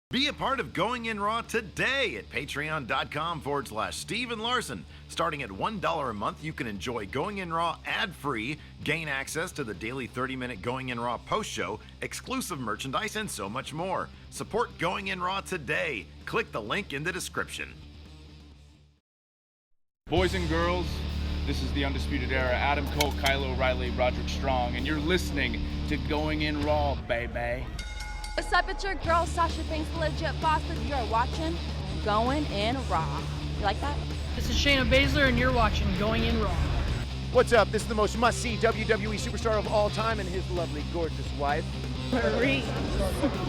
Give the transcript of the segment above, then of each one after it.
Be a part of Going In Raw today at patreon.com/Steven Larson. Starting at $1 a month, you can enjoy Going In Raw ad-free, gain access to the daily 30-minute Going In Raw post show, exclusive merchandise, and so much more. Support Going In Raw today. Click the link in the description. Boys and girls, this is the Undisputed Era. Adam Cole, Kyle O'Reilly, Roderick Strong, and you're listening to Going In Raw, baby. What's up, it's your girl, Sasha Banks, the legit boss, and you're watching Going In Raw. You like that? This is Shayna Baszler, and you're watching Going In Raw. What's up? This is the most must-see WWE superstar of all time and his lovely, gorgeous wife, Marie.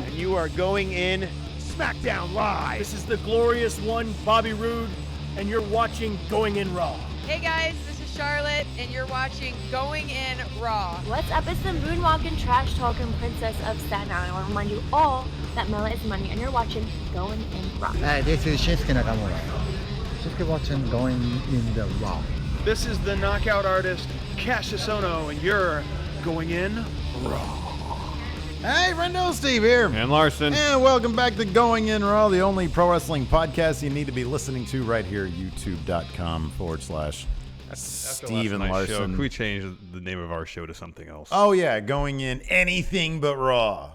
and you are going in SmackDown Live. This is the glorious one, Bobby Roode, and you're watching Going In Raw. Hey guys, this is Charlotte, and you're watching Going In Raw. What's up? It's the moonwalking, trash talking princess of Staten Island. I want to remind you all that Mela is money, and you're watching Going In Raw. Hi, this is Shinsuke Nakamura. Just keep watching Going In the Raw. This is the knockout artist, Cassius Ohno, and you're going in Raw. Hey, Rendo, Steve here. And Larson. And welcome back to Going In Raw, the only pro wrestling podcast you need to be listening to right here, youtube.com/Steven Larson. Can we change the name of our show to something else? Oh, yeah, Going In Anything But Raw.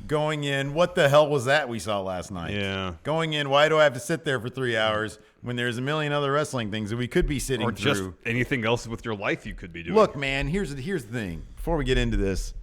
Going In, what the hell was that we saw last night? Yeah. Going In, why do I have to sit there for 3 hours when there's a million other wrestling things that we could be sitting or just through? anything else with your life you could be doing. Look, man, here's the thing. Before we get into this,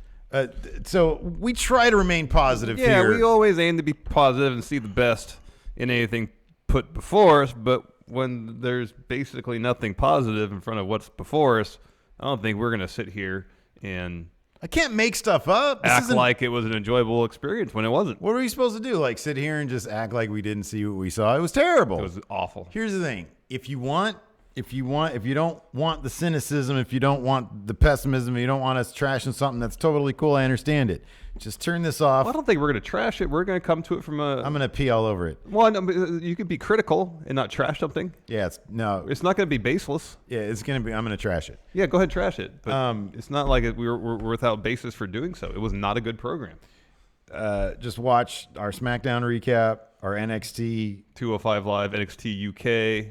so we try to remain positive here. Yeah, we always aim to be positive and see the best in anything put before us, but when there's basically nothing positive in front of what's before us, I don't think we're going to sit here and I can't make stuff up. act like it was an enjoyable experience when it wasn't. What are we supposed to do? Like sit here and just act like we didn't see what we saw? It was terrible. It was awful. Here's the thing. If you don't want the cynicism, if you don't want the pessimism, if you don't want us trashing something that's totally cool, I understand it. Just turn this off. Well, I don't think we're going to trash it. We're going to come to it from a... I'm going to pee all over it. Well, no, but you could be critical and not trash something. Yeah, it's not going to be baseless. Yeah, it's going to be. I'm going to trash it. Yeah, go ahead, trash it. But it's not like we're without basis for doing so. It was not a good program. Just watch our SmackDown recap, our NXT 205 Live, NXT UK.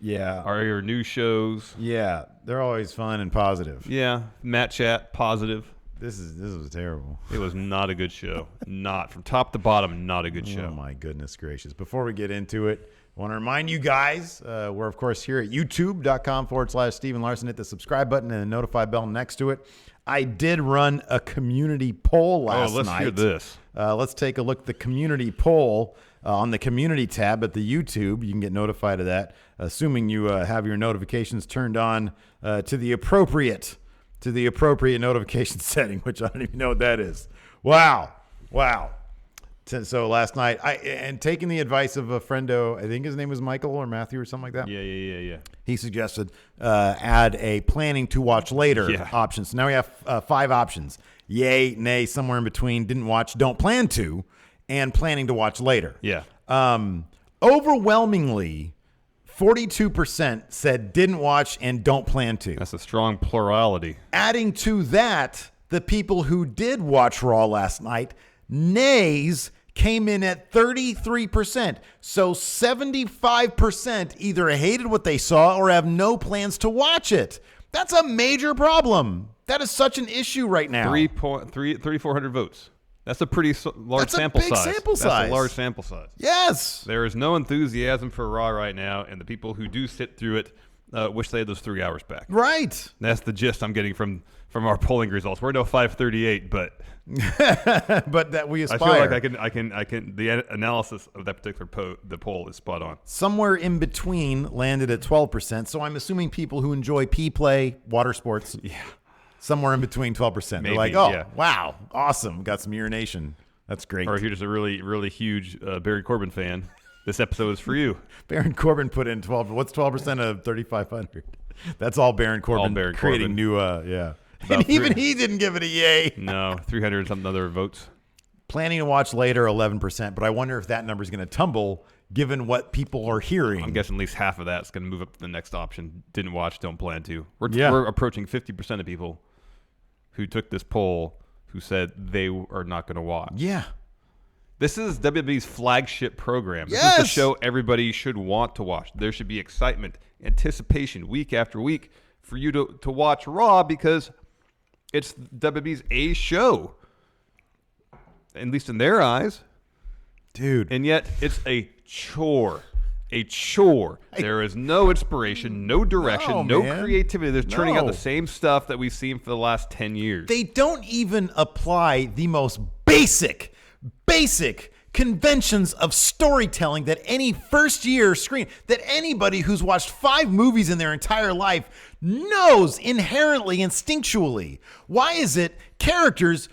Yeah. Our new shows. Yeah, they're always fun and positive. Yeah, Matt Chat, positive. This was terrible. It was not a good show. Not from top to bottom, not a good show. Oh my goodness gracious. Before we get into it, I want to remind you guys, we're of course here at youtube.com/Steven Larson. Hit the subscribe button and the notify bell next to it. I did run a community poll last night. Let's hear this. Let's take a look at the community poll on the community tab at the YouTube. You can get notified of that, assuming you have your notifications turned on to the appropriate notification setting, which I don't even know what that is. Wow. So last night, and taking the advice of a friendo, I think his name was Michael or Matthew or something like that. Yeah. He suggested add a planning to watch later option. So now we have 5 options: yay, nay, somewhere in between, didn't watch, don't plan to, and planning to watch later. Yeah. Overwhelmingly, 42% said didn't watch and don't plan to. That's a strong plurality. Adding to that, the people who did watch Raw last night, nays came in at 33%. So 75% either hated what they saw or have no plans to watch it. That's a major problem. That is such an issue right now. 3,400 votes. That's a pretty large sample size. That's a large sample size. Yes. There is no enthusiasm for Raw right now, and the people who do sit through it wish they had those 3 hours back. Right. That's the gist I'm getting from our polling results. We're no 538, but but that we aspire. I feel like I can. The analysis of that particular poll is spot on. Somewhere in between landed at 12%. So I'm assuming people who enjoy P-play, water sports. Yeah. Somewhere in between 12%. They're like, wow, awesome. Got some urination. That's great. Or if you're just a really, really huge Baron Corbin fan, this episode is for you. Baron Corbin put in 12. What's 12% of 3,500? That's all Baron Corbin creating new, yeah. And even he didn't give it a yay. No, 300 and something other votes. Planning to watch later, 11%. But I wonder if that number is going to tumble given what people are hearing. I'm guessing at least half of that's going to move up to the next option. Didn't watch, don't plan to. We're approaching 50% of people who took this poll who said they are not going to watch. Yeah. This is WWE's flagship program. This Yes! is the show everybody should want to watch. There should be excitement, anticipation week after week for you to watch Raw because it's WWE's A show, at least in their eyes. Dude. And yet it's a chore. A chore. There is no inspiration, no direction, no creativity. They're turning out the same stuff that we've seen for the last 10 years. They don't even apply the most basic conventions of storytelling that any first-year screen, that anybody who's watched 5 movies in their entire life knows inherently, instinctually. Why is it characters,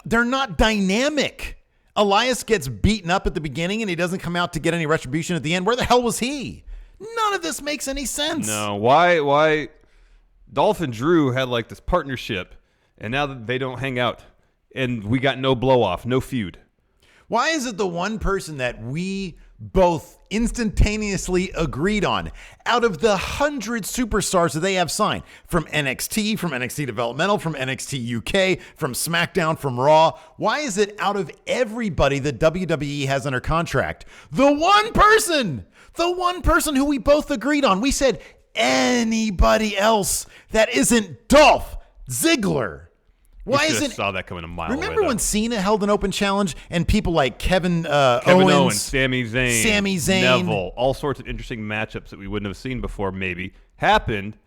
they're not dynamic? Elias gets beaten up at the beginning and he doesn't come out to get any retribution at the end. Where the hell was he? None of this makes any sense. No, why Dolph and Drew had like this partnership and now that they don't hang out and we got no blow off, no feud. Why is it the one person that we both instantaneously agreed on out of the 100 superstars that they have signed from NXT Developmental, from NXT UK, from SmackDown, from Raw? Why is it out of everybody that WWE has under contract, the one person who we both agreed on? We said anybody else that isn't Dolph Ziggler. Why isn't saw that coming a mile away? Remember when Cena held an open challenge and people like Kevin Owens, Owens, Sami Zayn, Neville, all sorts of interesting matchups that we wouldn't have seen before maybe happened.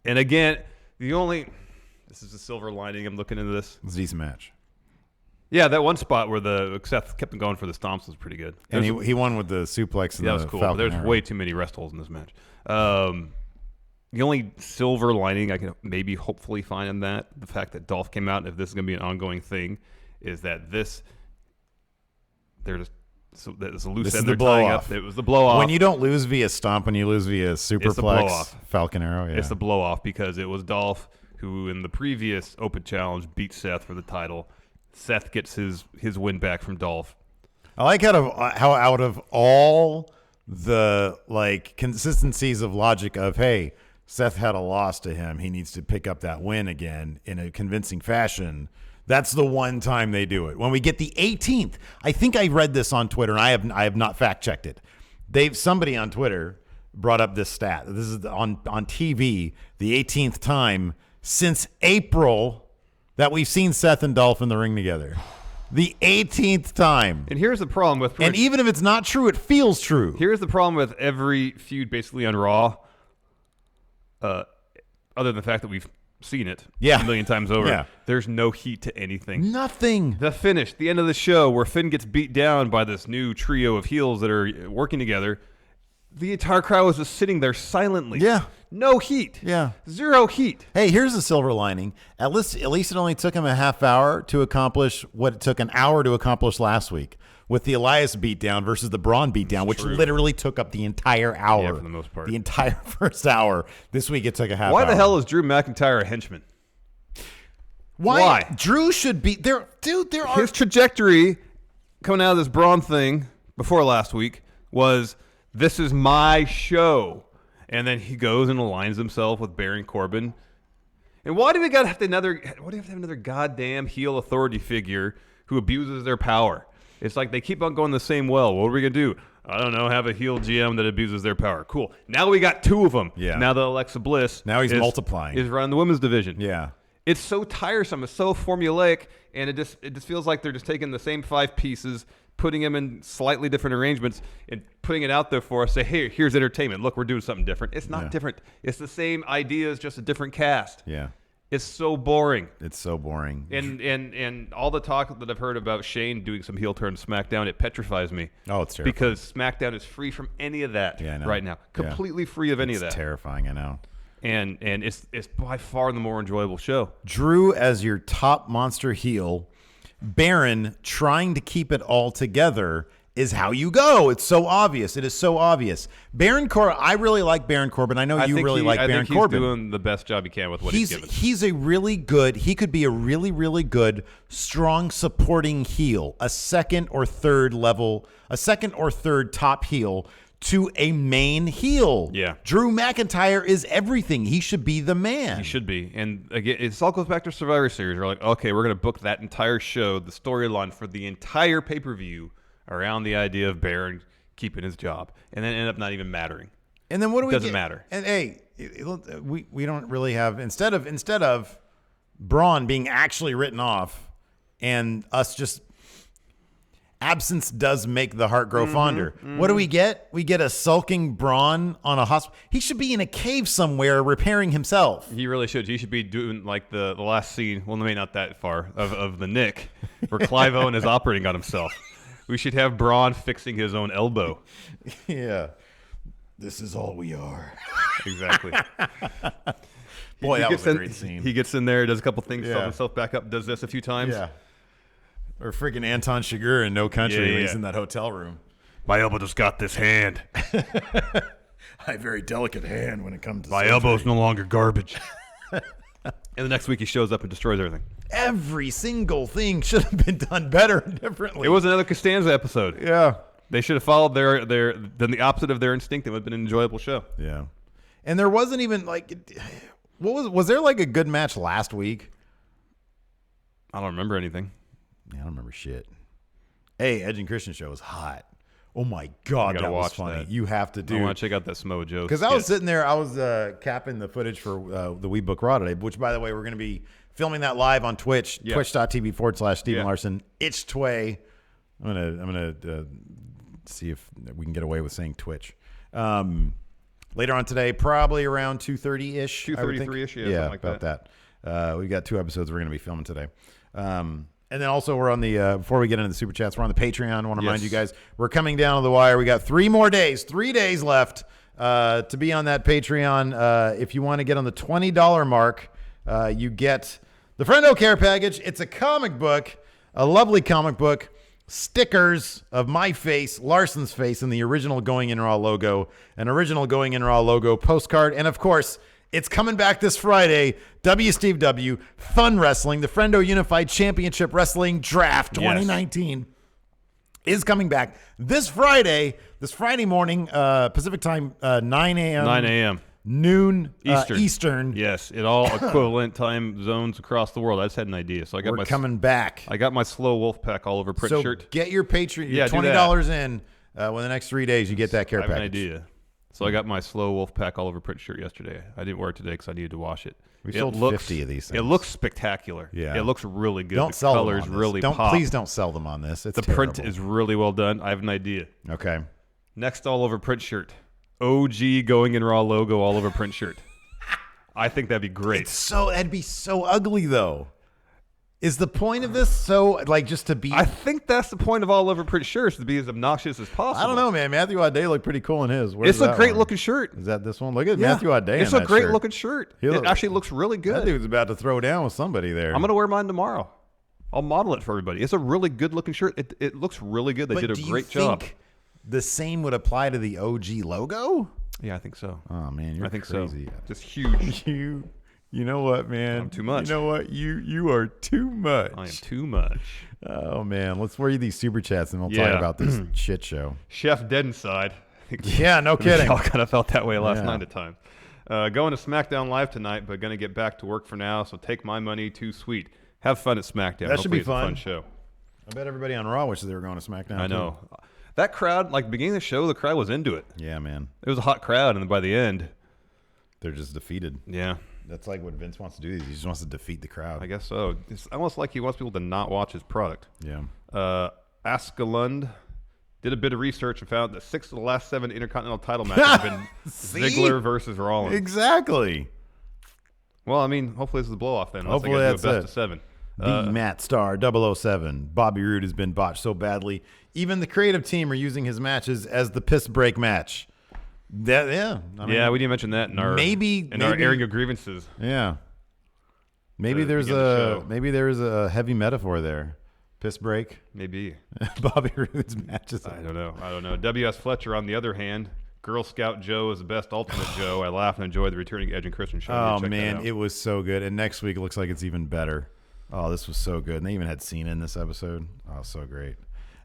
And again, this is the silver lining. I'm looking into this. It's a decent match. Yeah, that one spot where the Seth kept going for the stomps was pretty good. And he won with the suplex and that the was cool. Falcon But there's Arrow. way too many rest holds in this match. The only silver lining I can maybe hopefully find in that, the fact that Dolph came out, and if this is going to be an ongoing thing, is that there's a loose end they're tying up. It was the blow off. When you don't lose via stomp, when you lose via superplex, Falcon Arrow, yeah. It's the blow off because it was Dolph who in the previous open challenge beat Seth for the title. Seth gets his win back from Dolph. I like how out of all the like consistencies of logic of, hey, Seth had a loss to him, he needs to pick up that win again in a convincing fashion. That's the one time they do it. When we get the 18th, I think I read this on Twitter, and I have not fact checked it. Somebody on Twitter brought up this stat. This is on TV, the 18th time since April that we've seen Seth and Dolph in the ring together. The 18th time. And here's the problem with... And even if it's not true, it feels true. Here's the problem with every feud basically on Raw, other than the fact that we've seen it a million times over. Yeah. There's no heat to anything. Nothing. The finish, the end of the show, where Finn gets beat down by this new trio of heels that are working together, the entire crowd was just sitting there silently. Yeah. No heat. Yeah. Zero heat. Hey, here's the silver lining. At least it only took him a half hour to accomplish what it took an hour to accomplish last week with the Elias beatdown versus the Braun beatdown, which literally took up the entire hour. Yeah, for the most part. The entire first hour. This week it took a half hour. Why the hell is Drew McIntyre a henchman? Why? Drew should be there. Dude, there are... His trajectory coming out of this Braun thing before last week was, this is my show. And then he goes and aligns himself with Baron Corbin. And why do we have to have another goddamn heel authority figure who abuses their power? It's like they keep on going the same well. What are we going to do? I don't know, have a heel GM that abuses their power. Cool. Now we got 2 of them. Yeah. Now that Alexa Bliss he's multiplying. Is running the women's division. Yeah. It's so tiresome. It's so formulaic, and it just feels like they're just taking the same 5 pieces, putting them in slightly different arrangements, and putting it out there for us. Say, hey, here's entertainment. Look, we're doing something different. It's not different. It's the same ideas, just a different cast. Yeah. It's so boring. It's so boring. And all the talk that I've heard about Shane doing some heel turn to SmackDown, it petrifies me. Oh, it's terrifying. Because SmackDown is free from any of that right now. Completely free of any of that. It's terrifying, I know. And it's by far the more enjoyable show. Drew as your top monster heel, Baron trying to keep it all together is how you go. It's so obvious. It is so obvious. Baron Corbin, I really like Baron Corbin. I know you really like Baron Corbin. I think he's doing the best job he can with what he's given. He could be a really, really good, strong supporting heel, a second or third top heel to a main heel. Yeah. Drew McIntyre is everything. He should be the man. He should be. And again, it all goes back to Survivor Series. We're like, okay, we're going to book that entire show, the storyline for the entire pay-per-view around the idea of Baron keeping his job, and then ended up not even mattering. And then what do we Doesn't get? matter. And hey, we don't really have instead of Braun being actually written off, and us just absence does make the heart grow fonder. What do we get? We get a sulking Braun on a hospital. He should be in a cave somewhere repairing himself. He really should. He should be doing like the last scene. Well, maybe not that far of the Nick, where Clive Owen is operating on himself. We should have Braun fixing his own elbow. Yeah. This is all we are. Exactly. Boy, that was a great scene. He gets in there, does a couple things, sells himself back up, does this a few times. Yeah. Or freaking Anton Chigurh in No Country when he's in that hotel room. My elbow just got this hand. I have a very delicate hand when it comes to My surgery. elbow's no longer garbage. And the next week he shows up and destroys everything. Every single thing should have been done better and differently. It was another Costanza episode. Yeah. They should have followed their then the opposite of their instinct. It would have been an enjoyable show. Yeah. And there wasn't even like was there like a good match last week? I don't remember anything. Yeah, I don't remember shit. Hey, Edge and Christian show was hot. Oh my God, that was funny. That. You have to do. I want to check out that Samoa Joe. Because I was sitting there, I was capping the footage for the We Book Raw today, which, by the way, we're going to be filming that live on Twitch, twitch.tv/Stephen Larson. It's Tway. I'm gonna see if we can get away with saying Twitch. Later on today, probably around 2:30-ish. 2:33-ish, something like about that. We've got 2 episodes we're going to be filming today. And then also we're on the, before we get into the Super Chats, we're on the Patreon. I want to remind you guys, we're coming down to the wire. We got 3 days left to be on that Patreon. If you want to get on the $20 mark, you get the Friendo Care Package. It's a comic book, a lovely comic book, stickers of my face, Larson's face, and the original Going In Raw logo, an original Going In Raw logo postcard, and of course, it's coming back this Friday. Steve W. Fun Wrestling, the Friendo Unified Championship Wrestling Draft 2019 is coming back this Friday morning, Pacific time, 9 a.m. 9 a.m. Noon Eastern. Eastern. Yes, in all equivalent time zones across the world. I just had an idea, so I got We're coming back. I got my slow WOLFPACK all over print so shirt. Get your Patreon, your $20 in. Within the next 3 days, you get that care I have package. an idea. So I got my slow WOLFPACK all over print shirt yesterday. I didn't wear it today because I needed to wash it. We sold 50 of these things. It looks spectacular. Yeah. It looks really good. Don't sell colors them on this. really pop. Please don't sell them on this. It's the terrible. print is really well done. I have an idea. Okay. Next all over print shirt. OG Going In Raw logo all over print shirt. I think that'd be great. That'd be so ugly though. Is the point of this so like just to be? I think that's the point of all over print shirts, to be as obnoxious as possible. I don't know, man. Matthew Audet looked pretty cool in his. It's a great looking shirt. Is that this one? Look at Matthew Audet. It's a great looking shirt. It actually looks really good. That dude's about to throw down with somebody there. I'm gonna wear mine tomorrow. I'll model it for everybody. It's a really good looking shirt. It looks really good. They did a great job. The same would apply to the OG logo? Yeah, I think so. Oh man, you're crazy. So. Just huge. You know what, man? I'm too much. You know what? You are too much. I am too much. Oh man, let's read these super chats and we'll talk about this shit show. Chef Dead Inside. Yeah, no kidding. Y'all kind of felt that way last night at times. Going to SmackDown Live tonight, but going to get back to work for now. So take my money. Too sweet. Have fun at SmackDown. That should be fun. It's a fun show. I bet everybody on Raw wishes they were going to SmackDown. I know. That crowd, like beginning of the show, the crowd was into it. Yeah, man. It was a hot crowd, and by the end, they're just defeated. Yeah. That's like what Vince wants to do. He just wants to defeat the crowd. I guess so. It's almost like he wants people to not watch his product. Yeah. Askelund did a bit of research and found that 6 of the last 7 Intercontinental title matches have been Ziggler versus Rollins. Exactly. Well, I mean, hopefully this is a blow-off then. Hopefully that's do a best of 7. The Matt Star 007. Bobby Roode has been botched so badly. Even the creative team are using his matches as the piss break match. I mean, we didn't mention that in our our airing of grievances. Yeah. Maybe there's a heavy metaphor there. Piss break. Maybe. Bobby Roode's matches. I don't know. W.S. Fletcher, on the other hand, Girl Scout Joe is the best Ultimate Joe. I laughed and enjoyed the returning Edge and Christian show. Oh man, it was so good. And next week it looks like it's even better. Oh, this was so good. And they even had Cena in this episode. Oh, so great.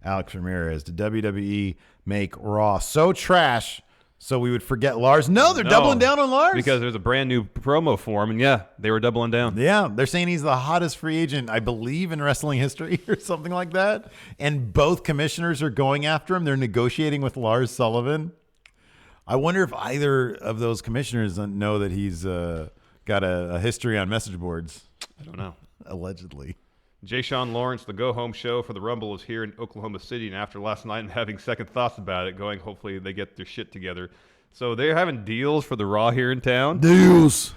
Alex Ramirez, did WWE make Raw so trash So we would forget Lars. No, they're doubling down on Lars. Because there's a brand new promo for him, and yeah, they were doubling down. Yeah, they're saying he's the hottest free agent, I believe, in wrestling history or something like that. And both commissioners are going after him. They're negotiating with Lars Sullivan. I wonder if either of those commissioners know that he's got a history on message boards. I don't know. Allegedly. Jay Sean Lawrence, the go-home show for the Rumble, is here in Oklahoma City, and after last night and having second thoughts about it, hopefully they get their shit together. So they're having deals for the Raw here in town. Deals.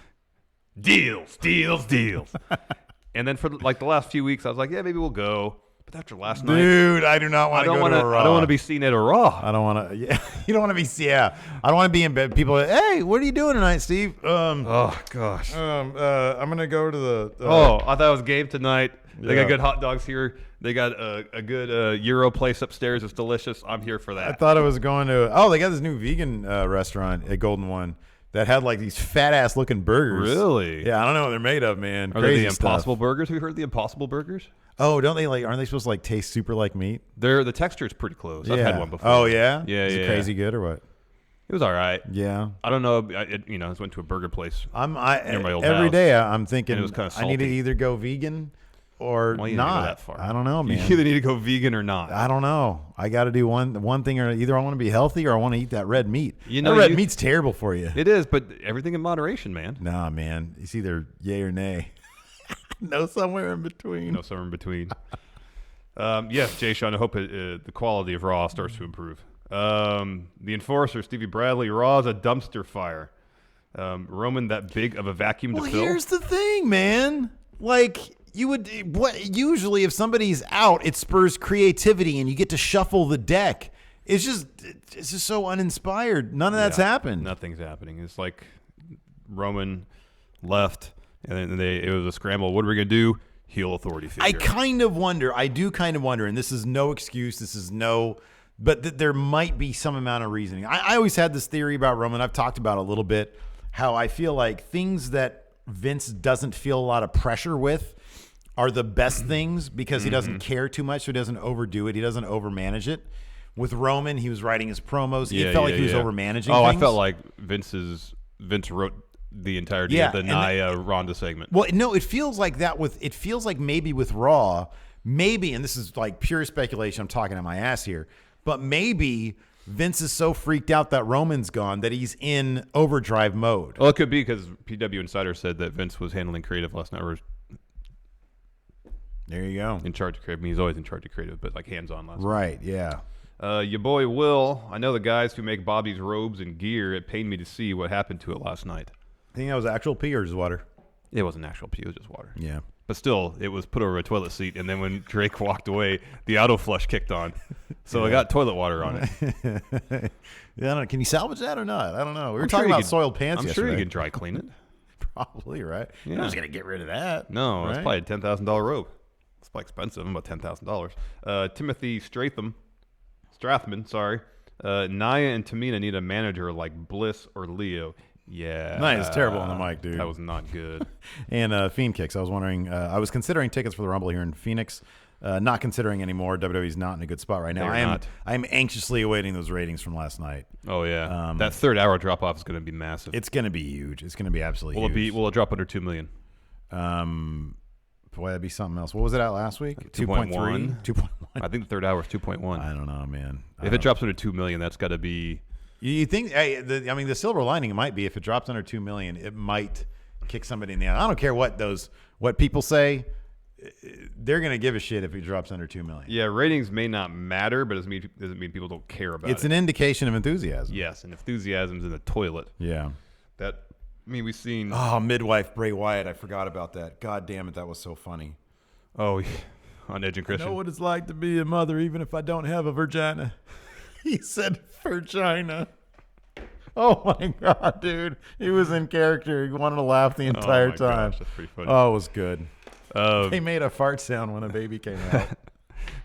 And then for like the last few weeks, I was like, yeah, maybe we'll go. But after last night, dude, I do not want to go to a Raw. I don't want to be seen at a Raw. I don't want to. Yeah, you don't want to be. Yeah, I don't want to be in bed. People, hey, what are you doing tonight, Steve? Oh gosh. I'm gonna go to the. I thought it was game tonight. They got good hot dogs here. They got a good Euro place upstairs. It's delicious. I'm here for that. I thought I was going to. Oh, they got this new vegan restaurant at Golden One that had like these fat ass looking burgers. Really? Yeah, I don't know what they're made of, man. Are they the Impossible Burgers? Have you heard of the Impossible Burgers? Oh, don't they aren't they supposed to like taste super like meat? The texture is pretty close. I've had one before. Oh yeah? Yeah, Is it crazy good or what? It was all right. Yeah. I don't know. I went to a burger place. Every day I'm thinking and it was kind of I need to either go vegan or not. Go that far. I don't know, man. You either need to go vegan or not. I don't know. I got to do one thing, or either I want to be healthy or I want to eat that red meat. That red meat's terrible for you. It is, but everything in moderation, man. Nah, man. It's either yay or nay. No somewhere in between. Yes, Jay Sean, I hope the quality of Raw starts to improve. The Enforcer, Stevie Bradley, Raw is a dumpster fire. Roman, that big of a vacuum to fill. Here's the thing, man. Like, usually if somebody's out, it spurs creativity and you get to shuffle the deck. It's just so uninspired. None of that's happened. Nothing's happening. It's like Roman left, and then it was a scramble. What are we going to do? Heel authority figure. I do kind of wonder, and this is no excuse. But there might be some amount of reasoning. I always had this theory about Roman. I've talked about it a little bit, how I feel like things that Vince doesn't feel a lot of pressure with are the best things because he doesn't care too much, so he doesn't overdo it. He doesn't overmanage it. With Roman, he was writing his promos. It felt like he was overmanaging things. I felt like Vince wrote the entirety of the Nia Ronda segment. Well, no, it feels like that it feels like maybe with Raw, and this is like pure speculation, I'm talking out my ass here, but maybe Vince is so freaked out that Roman's gone that he's in overdrive mode. Well, it could be because PW Insider said that Vince was handling creative last night. There you go. In charge of creative. I mean, he's always in charge of creative, but like hands-on last night. Right, yeah. Your boy Will, I know the guys who make Bobby's robes and gear. It pained me to see what happened to it last night. I think that was actual pee or just water? It wasn't actual pee, it was just water. Yeah. But still, it was put over a toilet seat, and then when Drake walked away, the auto flush kicked on. So I got toilet water on it. Yeah, can you salvage that or not? I don't know. We were talking about soiled pants yesterday. I'm sure you can dry clean it. Probably, right? Yeah. You're not just going to get rid of that. No, right? It's probably a $10,000 robe. It's probably expensive, about $10,000. Timothy Strathman, Nia and Tamina need a manager like Bliss or Leo. Yeah. Nice. Terrible on the mic, dude. That was not good. And Fiend Kicks. I was wondering, I was considering tickets for the Rumble here in Phoenix. Not considering anymore. WWE's not in a good spot right now. I am anxiously awaiting those ratings from last night. Oh, yeah. That third hour drop off is going to be massive. It's going to be huge. It's going to be absolutely huge. Will it drop under 2 million? Boy, that'd be something else. What was it at last week? 2.1. 2.1. I think the third hour is 2.1. I don't know, man. If it drops under 2 million, that's got to be. You think? The silver lining might be if it drops under 2 million, it might kick somebody in the eye. I don't care what people say. They're gonna give a shit if it drops under 2 million. Yeah, ratings may not matter, but doesn't mean people don't care about it. It's an indication of enthusiasm. Yes, and enthusiasm's in the toilet. Yeah. We've seen. Oh, midwife Bray Wyatt. I forgot about that. God damn it, that was so funny. Oh, yeah. On Edge and Christian. I know what it's like to be a mother, even if I don't have a vagina. He said vagina. Oh my God, dude. He was in character. He wanted to laugh the entire time. Gosh, that's pretty funny. Oh, it was good. They made a fart sound when a baby came out.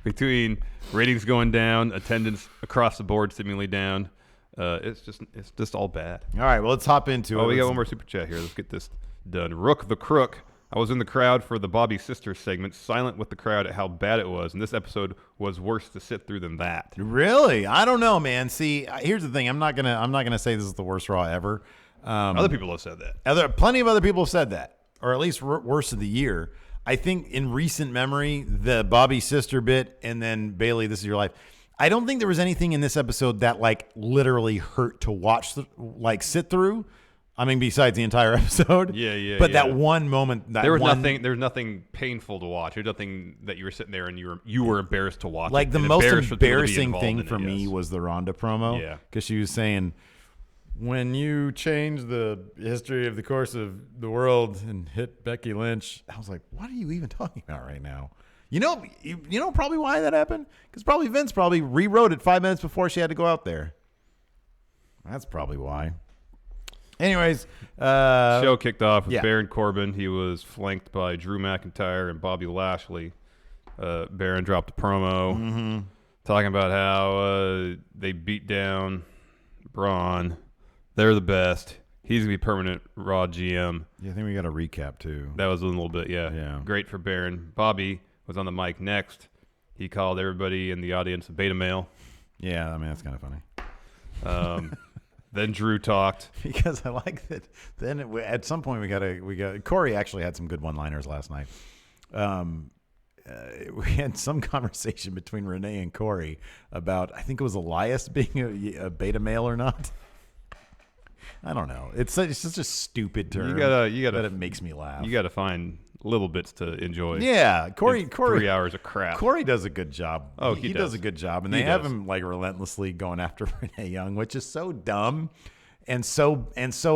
Between ratings going down, attendance across the board seemingly down, it's just all bad. All right, well, let's hop into it. We got one more super chat here. Let's get this done. Rook the Crook. I was in the crowd for the Bobby Sisters segment, silent with the crowd at how bad it was, and this episode was worse to sit through than that. Really? I don't know, man. See, here's the thing. I'm not gonna say this is the worst Raw ever. Other people have said that. Plenty of other people have said that, or at least worst of the year. I think in recent memory, the Bobby sister bit, and then Bailey, this is your life. I don't think there was anything in this episode that like literally hurt to watch, sit through. I mean, besides the entire episode. Yeah. But that one moment, there was nothing painful to watch. There was nothing that you were sitting there and you were embarrassed to watch. Like the most embarrassing thing for me was the Ronda promo. Yeah, because she was saying, when you change the history of the course of the world and hit Becky Lynch, I was like, what are you even talking about right now? You know probably why that happened? Because probably Vince probably rewrote it 5 minutes before she had to go out there. That's probably why. Anyways, show kicked off with Baron Corbin. He was flanked by Drew McIntyre and Bobby Lashley. Baron dropped a promo talking about how they beat down Braun. They're the best. He's going to be permanent Raw GM. Yeah, I think we got a recap, too. That was a little bit, yeah. Great for Baron. Bobby was on the mic next. He called everybody in the audience a beta male. Yeah, I mean, that's kind of funny. Then Drew talked. Because I like that. Then at some point we got Corey actually had some good one-liners last night. We had some conversation between Renee and Corey about, I think it was Elias being a beta male or not. I don't know. It's such a stupid term. You gotta. But it makes me laugh. You got to find little bits to enjoy. Yeah, Corey. 3 hours of crap. Corey does a good job. Oh, he does a good job, and they have him like relentlessly going after Renee Young, which is so dumb and so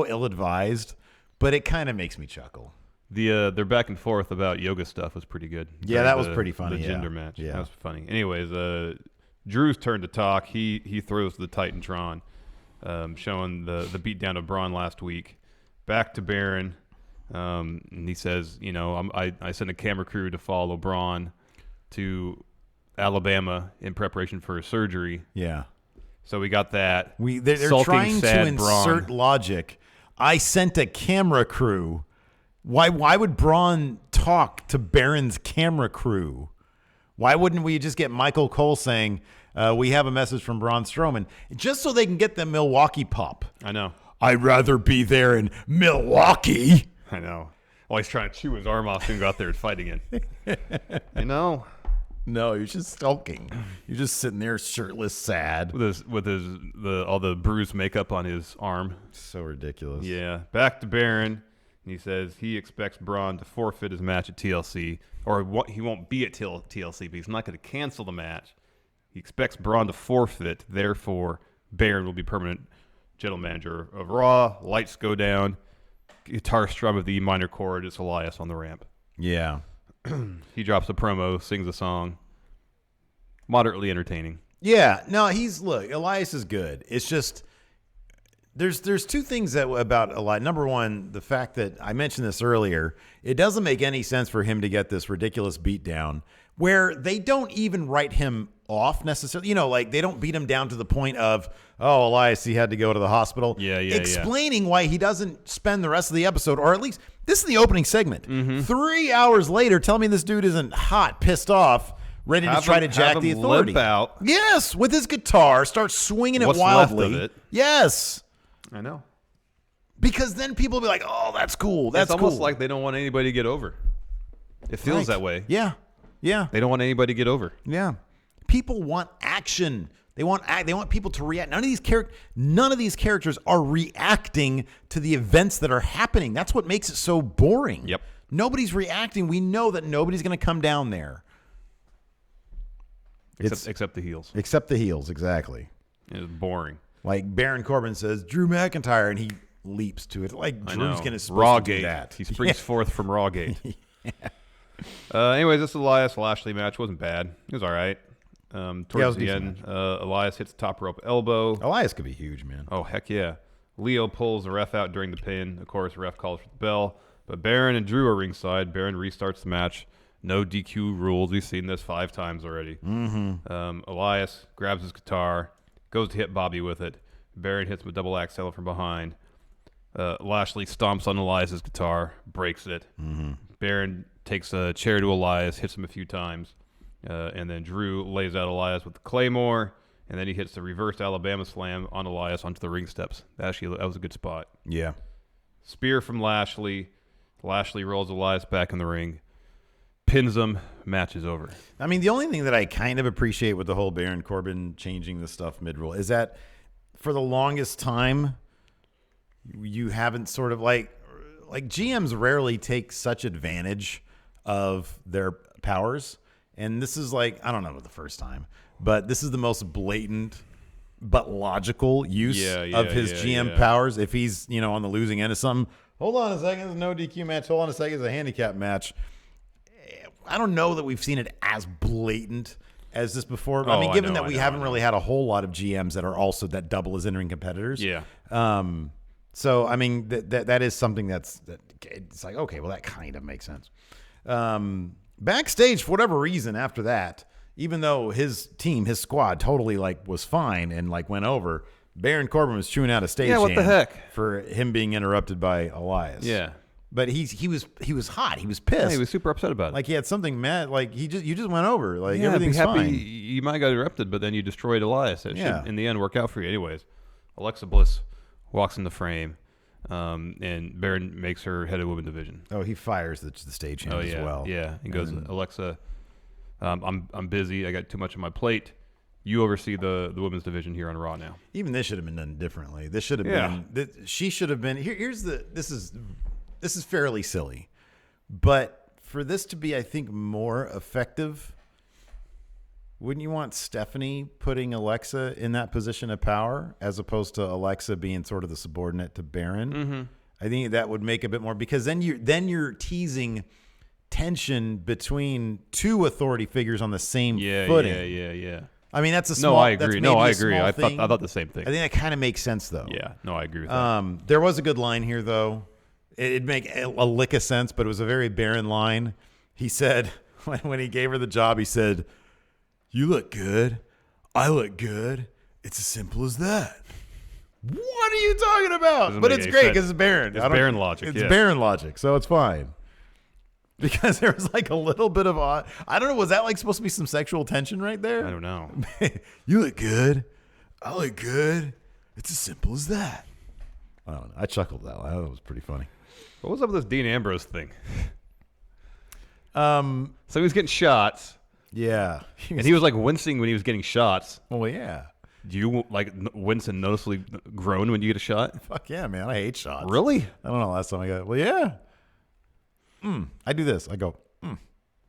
ill-advised. But it kind of makes me chuckle. Their back and forth about yoga stuff was pretty good. Yeah, that was pretty funny. The gender match. Yeah, that was funny. Anyways, Drew's turn to talk. He throws the Titantron. Showing the beatdown of Braun last week. Back to Baron, and he says, I sent a camera crew to follow Braun to Alabama in preparation for his surgery. Yeah. So we got that. They're trying to insert logic. I sent a camera crew. Why would Braun talk to Baron's camera crew? Why wouldn't we just get Michael Cole saying, we have a message from Braun Strowman, just so they can get the Milwaukee pop? I know. I'd rather be there in Milwaukee. I know. Well, he's trying to chew his arm off and go out there and fight again. No, you're just sulking. You're just sitting there shirtless, sad. With all the bruised makeup on his arm. So ridiculous. Yeah. Back to Baron. And he says he expects Braun to forfeit his match at TLC, or he won't be at TLC, but he's not going to cancel the match. He expects Braun to forfeit. Therefore, Baron will be permanent general manager of Raw. Lights go down. Guitar strum of the E minor chord. It's Elias on the ramp. Yeah. He drops a promo, sings a song. Moderately entertaining. Yeah. No, Elias is good. It's just there's two things about Elias. Number one, the fact that I mentioned this earlier, it doesn't make any sense for him to get this ridiculous beatdown where they don't even write him off necessarily. Like they don't beat him down to the point of, oh, Elias, he had to go to the hospital. Yeah. Explaining why he doesn't spend the rest of the episode, or at least this is the opening segment. 3 hours later, tell me this dude isn't hot, pissed off, ready to try to jack the authority. Limp out. Yes, with his guitar, start swinging it What's wildly. left of it. Yes. I know. Because then people will be like, oh, that's cool. That's it's almost cool. like they don't want anybody to get over. It feels that way. Yeah. They don't want anybody to get over. Yeah. People want action. They want people to react. None of these characters are reacting to the events that are happening. That's what makes it so boring. Yep. Nobody's reacting. We know that nobody's going to come down there. Except the heels. Except the heels, exactly. It's boring. Like Baron Corbin says, Drew McIntyre, and he leaps to it. Like Drew's going to Rawgate. do that. He springs forth from Rawgate. Anyways, this Elias Lashley match wasn't bad. It was all right. Towards the end, Elias hits the top rope elbow. Elias could be huge, man. Oh, heck yeah. Leo pulls the ref out during the pin. Of course, the ref calls for the bell. But Baron and Drew are ringside. Baron restarts the match. No DQ rules. We've seen this 5 times already. Elias grabs his guitar, goes to hit Bobby with it. Baron hits him with double axe handle from behind. Lashley stomps on Elias's guitar, breaks it. Baron takes a chair to Elias, hits him a few times, and then Drew lays out Elias with the Claymore, and then he hits the reversed Alabama slam on Elias onto the ring steps. That was a good spot. Yeah. Spear from Lashley. Lashley rolls Elias back in the ring, pins him, match is over. I mean, the only thing that I kind of appreciate with the whole Baron Corbin changing the stuff mid-roll is that for the longest time, you haven't sort of like GMs rarely take such advantage of their powers. And this is like, I don't know the first time, but this is the most blatant but logical use of his GM powers. If he's, on the losing end of something, hold on a second, it's a no DQ match. Hold on a second, it's a handicap match. I don't know that we've seen it as blatant as this before. I mean, given that we haven't really had a whole lot of GMs that are also that double as in-ring competitors. Yeah. So, I mean, that is something that it's like, okay, well, that kind of makes sense. Backstage, for whatever reason, after that, even though his team, his squad, totally was fine and went over, Baron Corbin was chewing out a stage. Yeah, what the heck? For him being interrupted by Elias. Yeah. But he was hot. He was pissed. Yeah, he was super upset about it. Like he had something mad. Like you just went over. Like yeah, everything's be happy fine. You might have got interrupted, but then you destroyed Elias. It should, in the end, work out for you, anyways. Alexa Bliss walks in the frame, and Baron makes her head of women's division. Oh, he fires the stagehand as well. Yeah, he goes, Alexa, I'm busy. I got too much on my plate. You oversee the women's division here on Raw now. Even this should have been done differently. This should have been. She should have been. Here's the. This is fairly silly, but for this to be, I think, more effective, wouldn't you want Stephanie putting Alexa in that position of power as opposed to Alexa being sort of the subordinate to Baron? Mm-hmm. I think that would make a bit more, because then you're teasing tension between two authority figures on the same footing. Yeah. I mean, that's a small. No, I agree. I agree. I thing. thought the same thing. I think that kind of makes sense, though. Yeah. No, I agree with that. There was a good line here, though. It'd make a lick of sense, but it was a very barren line. He said, when he gave her the job, he said, "You look good. I look good. It's as simple as that." What are you talking about? But it's great because it's Baron. It's Baron logic. It's Baron logic, so it's fine. Because there was a little bit of I don't know. Was that supposed to be some sexual tension right there? I don't know. You look good. I look good. It's as simple as that. I don't know. I chuckled that line. I thought it was pretty funny. What was up with this Dean Ambrose thing? So he was getting shots. Yeah. And he was wincing when he was getting shots. Well, yeah. Do you wince and noticeably groan when you get a shot? Fuck yeah, man. I hate shots. Really? I don't know. Last time I got it. Well, yeah. I do this. I go,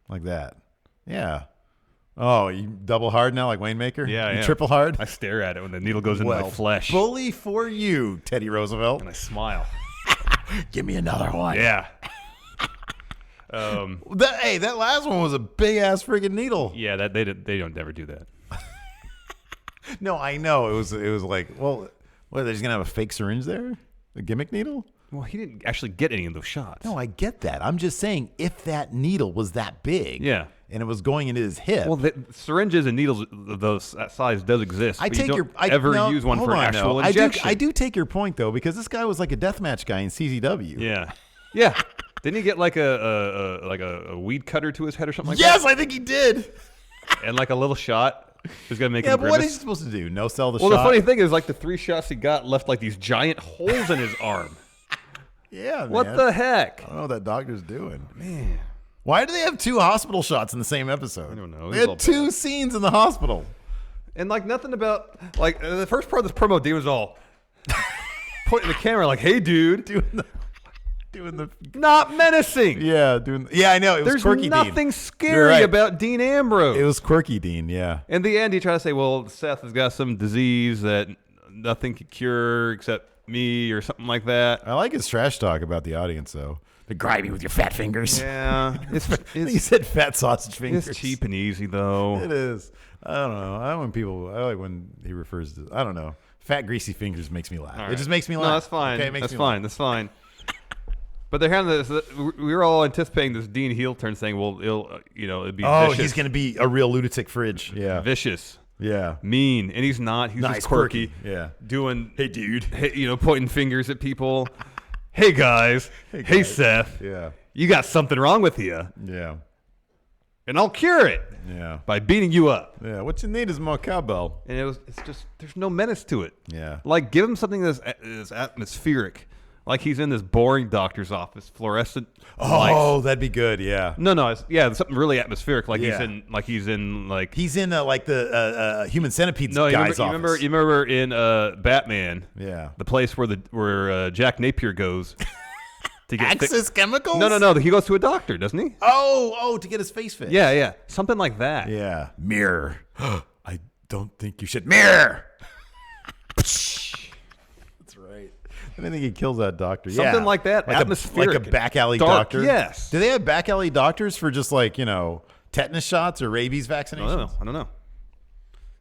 like that. Yeah. Oh, you double hard now like Waymaker? Yeah, you triple hard? I stare at it when the needle goes into my flesh. Bully for you, Teddy Roosevelt. And I smile. Give me another one. Yeah. That last one was a big-ass freaking needle. Yeah, they don't never do that. No, I know. It was like, well, what, they're just going to have a fake syringe there? A gimmick needle? Well, he didn't actually get any of those shots. No, I get that. I'm just saying, if that needle was that big, and it was going into his hip. Well, the syringes and needles of those size does exist. I take you don't use one for an actual injection. I do take your point though, because this guy was like a deathmatch guy in CZW. Yeah. Didn't he get a weed cutter to his head or something like that? Yes, I think he did. And a little shot. Who's gonna make him but grimace. What is he supposed to do? No sell the shot? Well, the funny thing is, the 3 shots he got left these giant holes in his arm. Yeah, man. What the heck? I don't know what that doctor's doing. Man. Why do they have 2 hospital shots in the same episode? I don't know. They had 2 scenes in the hospital. And nothing about the first part of this promo, Dean was all pointing the camera hey dude. Doing the not menacing. Yeah, I know. It was quirky There's nothing scary about Dean Ambrose. It was quirky Dean, yeah. In the end, he tried to say, well, Seth has got some disease that nothing could cure except me or something like that. I like his trash talk about the audience, though. To grind me with your fat fingers. Yeah. He said fat sausage fingers. It's cheap and easy, though. It is. I don't know. I like when he refers to, I don't know. Fat, greasy fingers makes me laugh. Right. It just makes me laugh. No, that's fine. Okay, That's fine. But they're having this. We were all anticipating this Dean heel turn, saying, "Well, it'd be vicious. He's going to be a real lunatic fridge. Yeah, vicious. Yeah, mean." And he's not. He's just quirky. Yeah, doing. Hey, dude. Pointing fingers at people. Hey guys. Hey Seth. Yeah. You got something wrong with you. Yeah. And I'll cure it. Yeah. By beating you up. Yeah. What you need is more cowbell. And it's just, there's no menace to it. Yeah. Like, give him something that's atmospheric. Like he's in this boring doctor's office, fluorescent lights. That'd be good. Yeah. No, it's something really atmospheric. Like he's in the human centipede guy's office. You remember in Batman? Yeah. The place where Jack Napier goes to get Axis Chemicals. No. He goes to a doctor, doesn't he? Oh, to get his face fixed. Yeah, something like that. Yeah. Mirror. I don't think you should mirror. That's right. I think he kills that doctor. Something like that. Like atmospheric. like a back alley dark, doctor. Yes. Do they have back alley doctors for just like, tetanus shots or rabies vaccinations? I don't know.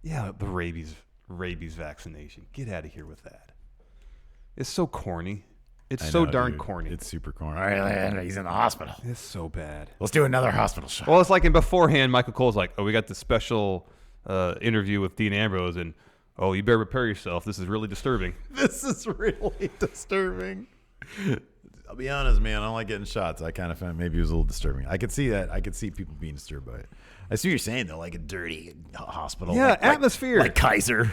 Yeah, the rabies vaccination. Get out of here with that. It's so corny. It's so darn corny. It's super corny. All right, he's in the hospital. It's so bad. Let's do another hospital shot. Well, it's like beforehand, Michael Cole's like, we got this special interview with Dean Ambrose, and you better prepare yourself. This is really disturbing. This is really disturbing. I'll be honest, man. I don't like getting shots. I kind of found maybe it was a little disturbing. I could see that. I could see people being disturbed by it. I see what you're saying, though, like a dirty hospital. Yeah, atmosphere. Like Kaiser.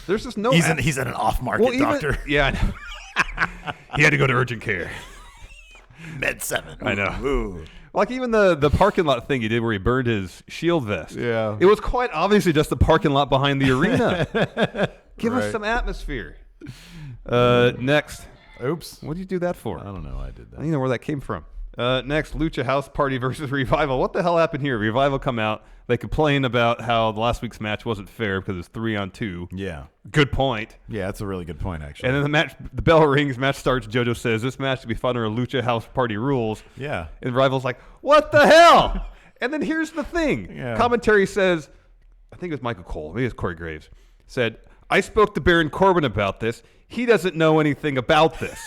There's just no... He's an off-market doctor. Yeah, I know. He had to go to urgent care. Med 7. I know. Ooh. Like even the parking lot thing he did where he burned his shield vest. Yeah. It was quite obviously just the parking lot behind the arena. Give us some atmosphere. Next. Oops. What did you do that for? I don't know. I did that. I don't even know where that came from. Next, Lucha House Party versus Revival. What the hell happened here? Revival come out. They complain about how the last week's match wasn't fair because it's 3-on-2. Yeah. Good point. Yeah, that's a really good point, actually. And then the bell rings, match starts. JoJo says, this match to be fought under Lucha House Party rules. Yeah. And Revival's like, what the hell? And then here's the thing. Yeah. Commentary says, I think it was Michael Cole, maybe it's Corey Graves, said, I spoke to Baron Corbin about this. He doesn't know anything about this.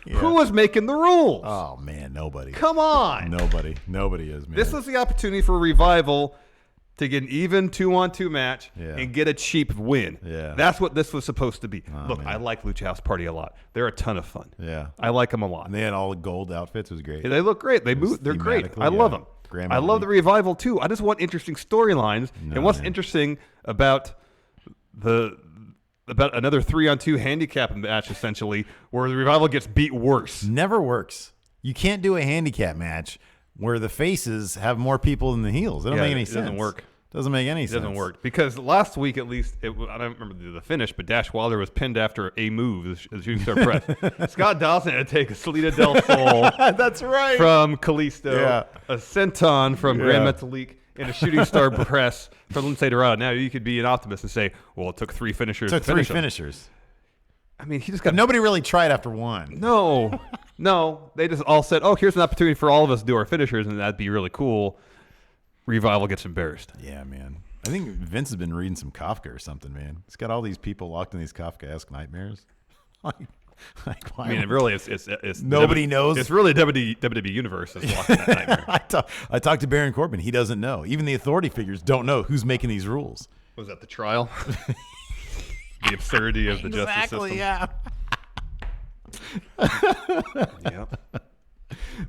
Yeah. Who was making the rules? Oh, man, nobody. Come on. Nobody is, man. This was the opportunity for Revival to get an even 2-on-2 match and get a cheap win. Yeah. That's what this was supposed to be. Oh, Look, man. I like Lucha House Party a lot. They're a ton of fun. Yeah. I like them a lot. And they had all the gold outfits. It was great. They look great. They're great. I love them. I love the Revival, too. I just want interesting storylines. And what's interesting about another 3-on-2 handicap match, essentially, where the Revival gets beat worse. Never works. You can't do a handicap match where the faces have more people than the heels. It doesn't make any sense. It doesn't work. Doesn't make any sense. It doesn't work. Because last week, at least, I don't remember the finish, but Dash Wilder was pinned after a move, the shooting star press. Scott Dawson had to take a Salida del Sol That's right. from Kalisto, Yeah. a senton from Grand Metalik, and a shooting star press from Lindsay Dorado. Now, you could be an optimist and say, well, it took 3 finishers to finish him. finishers. I mean, he just got... Nobody really tried after one. No. They just all said, here's an opportunity for all of us to do our finishers, and that'd be really cool. Revival gets embarrassed. Yeah, man. I think Vince has been reading some Kafka or something, man. He's got all these people locked in these Kafkaesque nightmares. Why? I mean, it really it's nobody knows. It's really WWE Universe is locked in that nightmare. I talked to Baron Corbin. He doesn't know. Even the authority figures don't know who's making these rules. Was that the trial? The absurdity of the justice system. Yeah. Yep.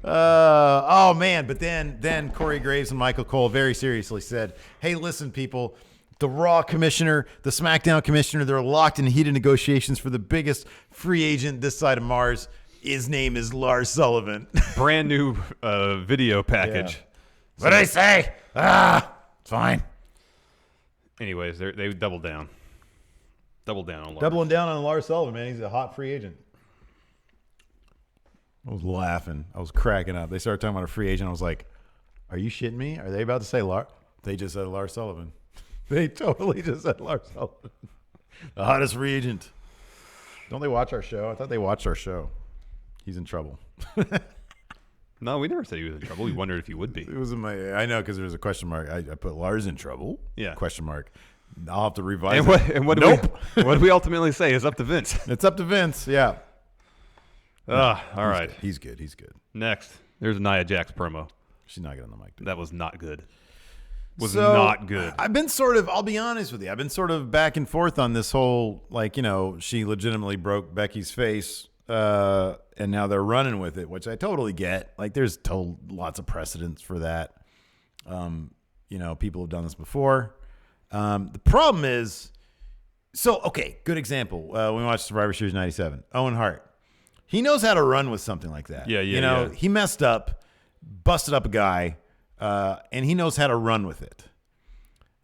Oh man! But then Corey Graves and Michael Cole very seriously said, "Hey, listen, people. The Raw commissioner, the SmackDown commissioner, they're locked in heated negotiations for the biggest free agent this side of Mars. His name is Lars Sullivan." Brand new video package. Yeah. What did I say? It's fine. Anyways, they doubled down. Doubled down on Lars. Doubling down on Lars Sullivan, man. He's a hot free agent. I was laughing. I was cracking up. They started talking about a free agent. I was like, are you shitting me? Are they about to say Lars? They just said Lars Sullivan. They totally just said Lars Sullivan. The hottest free agent. Don't they watch our show? I thought they watched our show. He's in trouble. No, we never said he was in trouble. We wondered if he would be. It was in my. I know because there was a question mark. I put Lars in trouble. Yeah. Question mark. I'll have to revise and what did we ultimately say is up to Vince. It's up to Vince. Yeah. All right. He's good. He's good. Next, there's a Nia Jax promo. She's not good on the mic. Dude. That was not good. was not good. I've been I'll be honest with you, I've been sort of back and forth on this whole, like, she legitimately broke Becky's face, and now they're running with it, which I totally get. Like, there's lots of precedents for that. People have done this before. The problem is, good example. We watched Survivor Series 97. Owen Hart. He knows how to run with something like that. Yeah. He messed up, busted up a guy, and he knows how to run with it.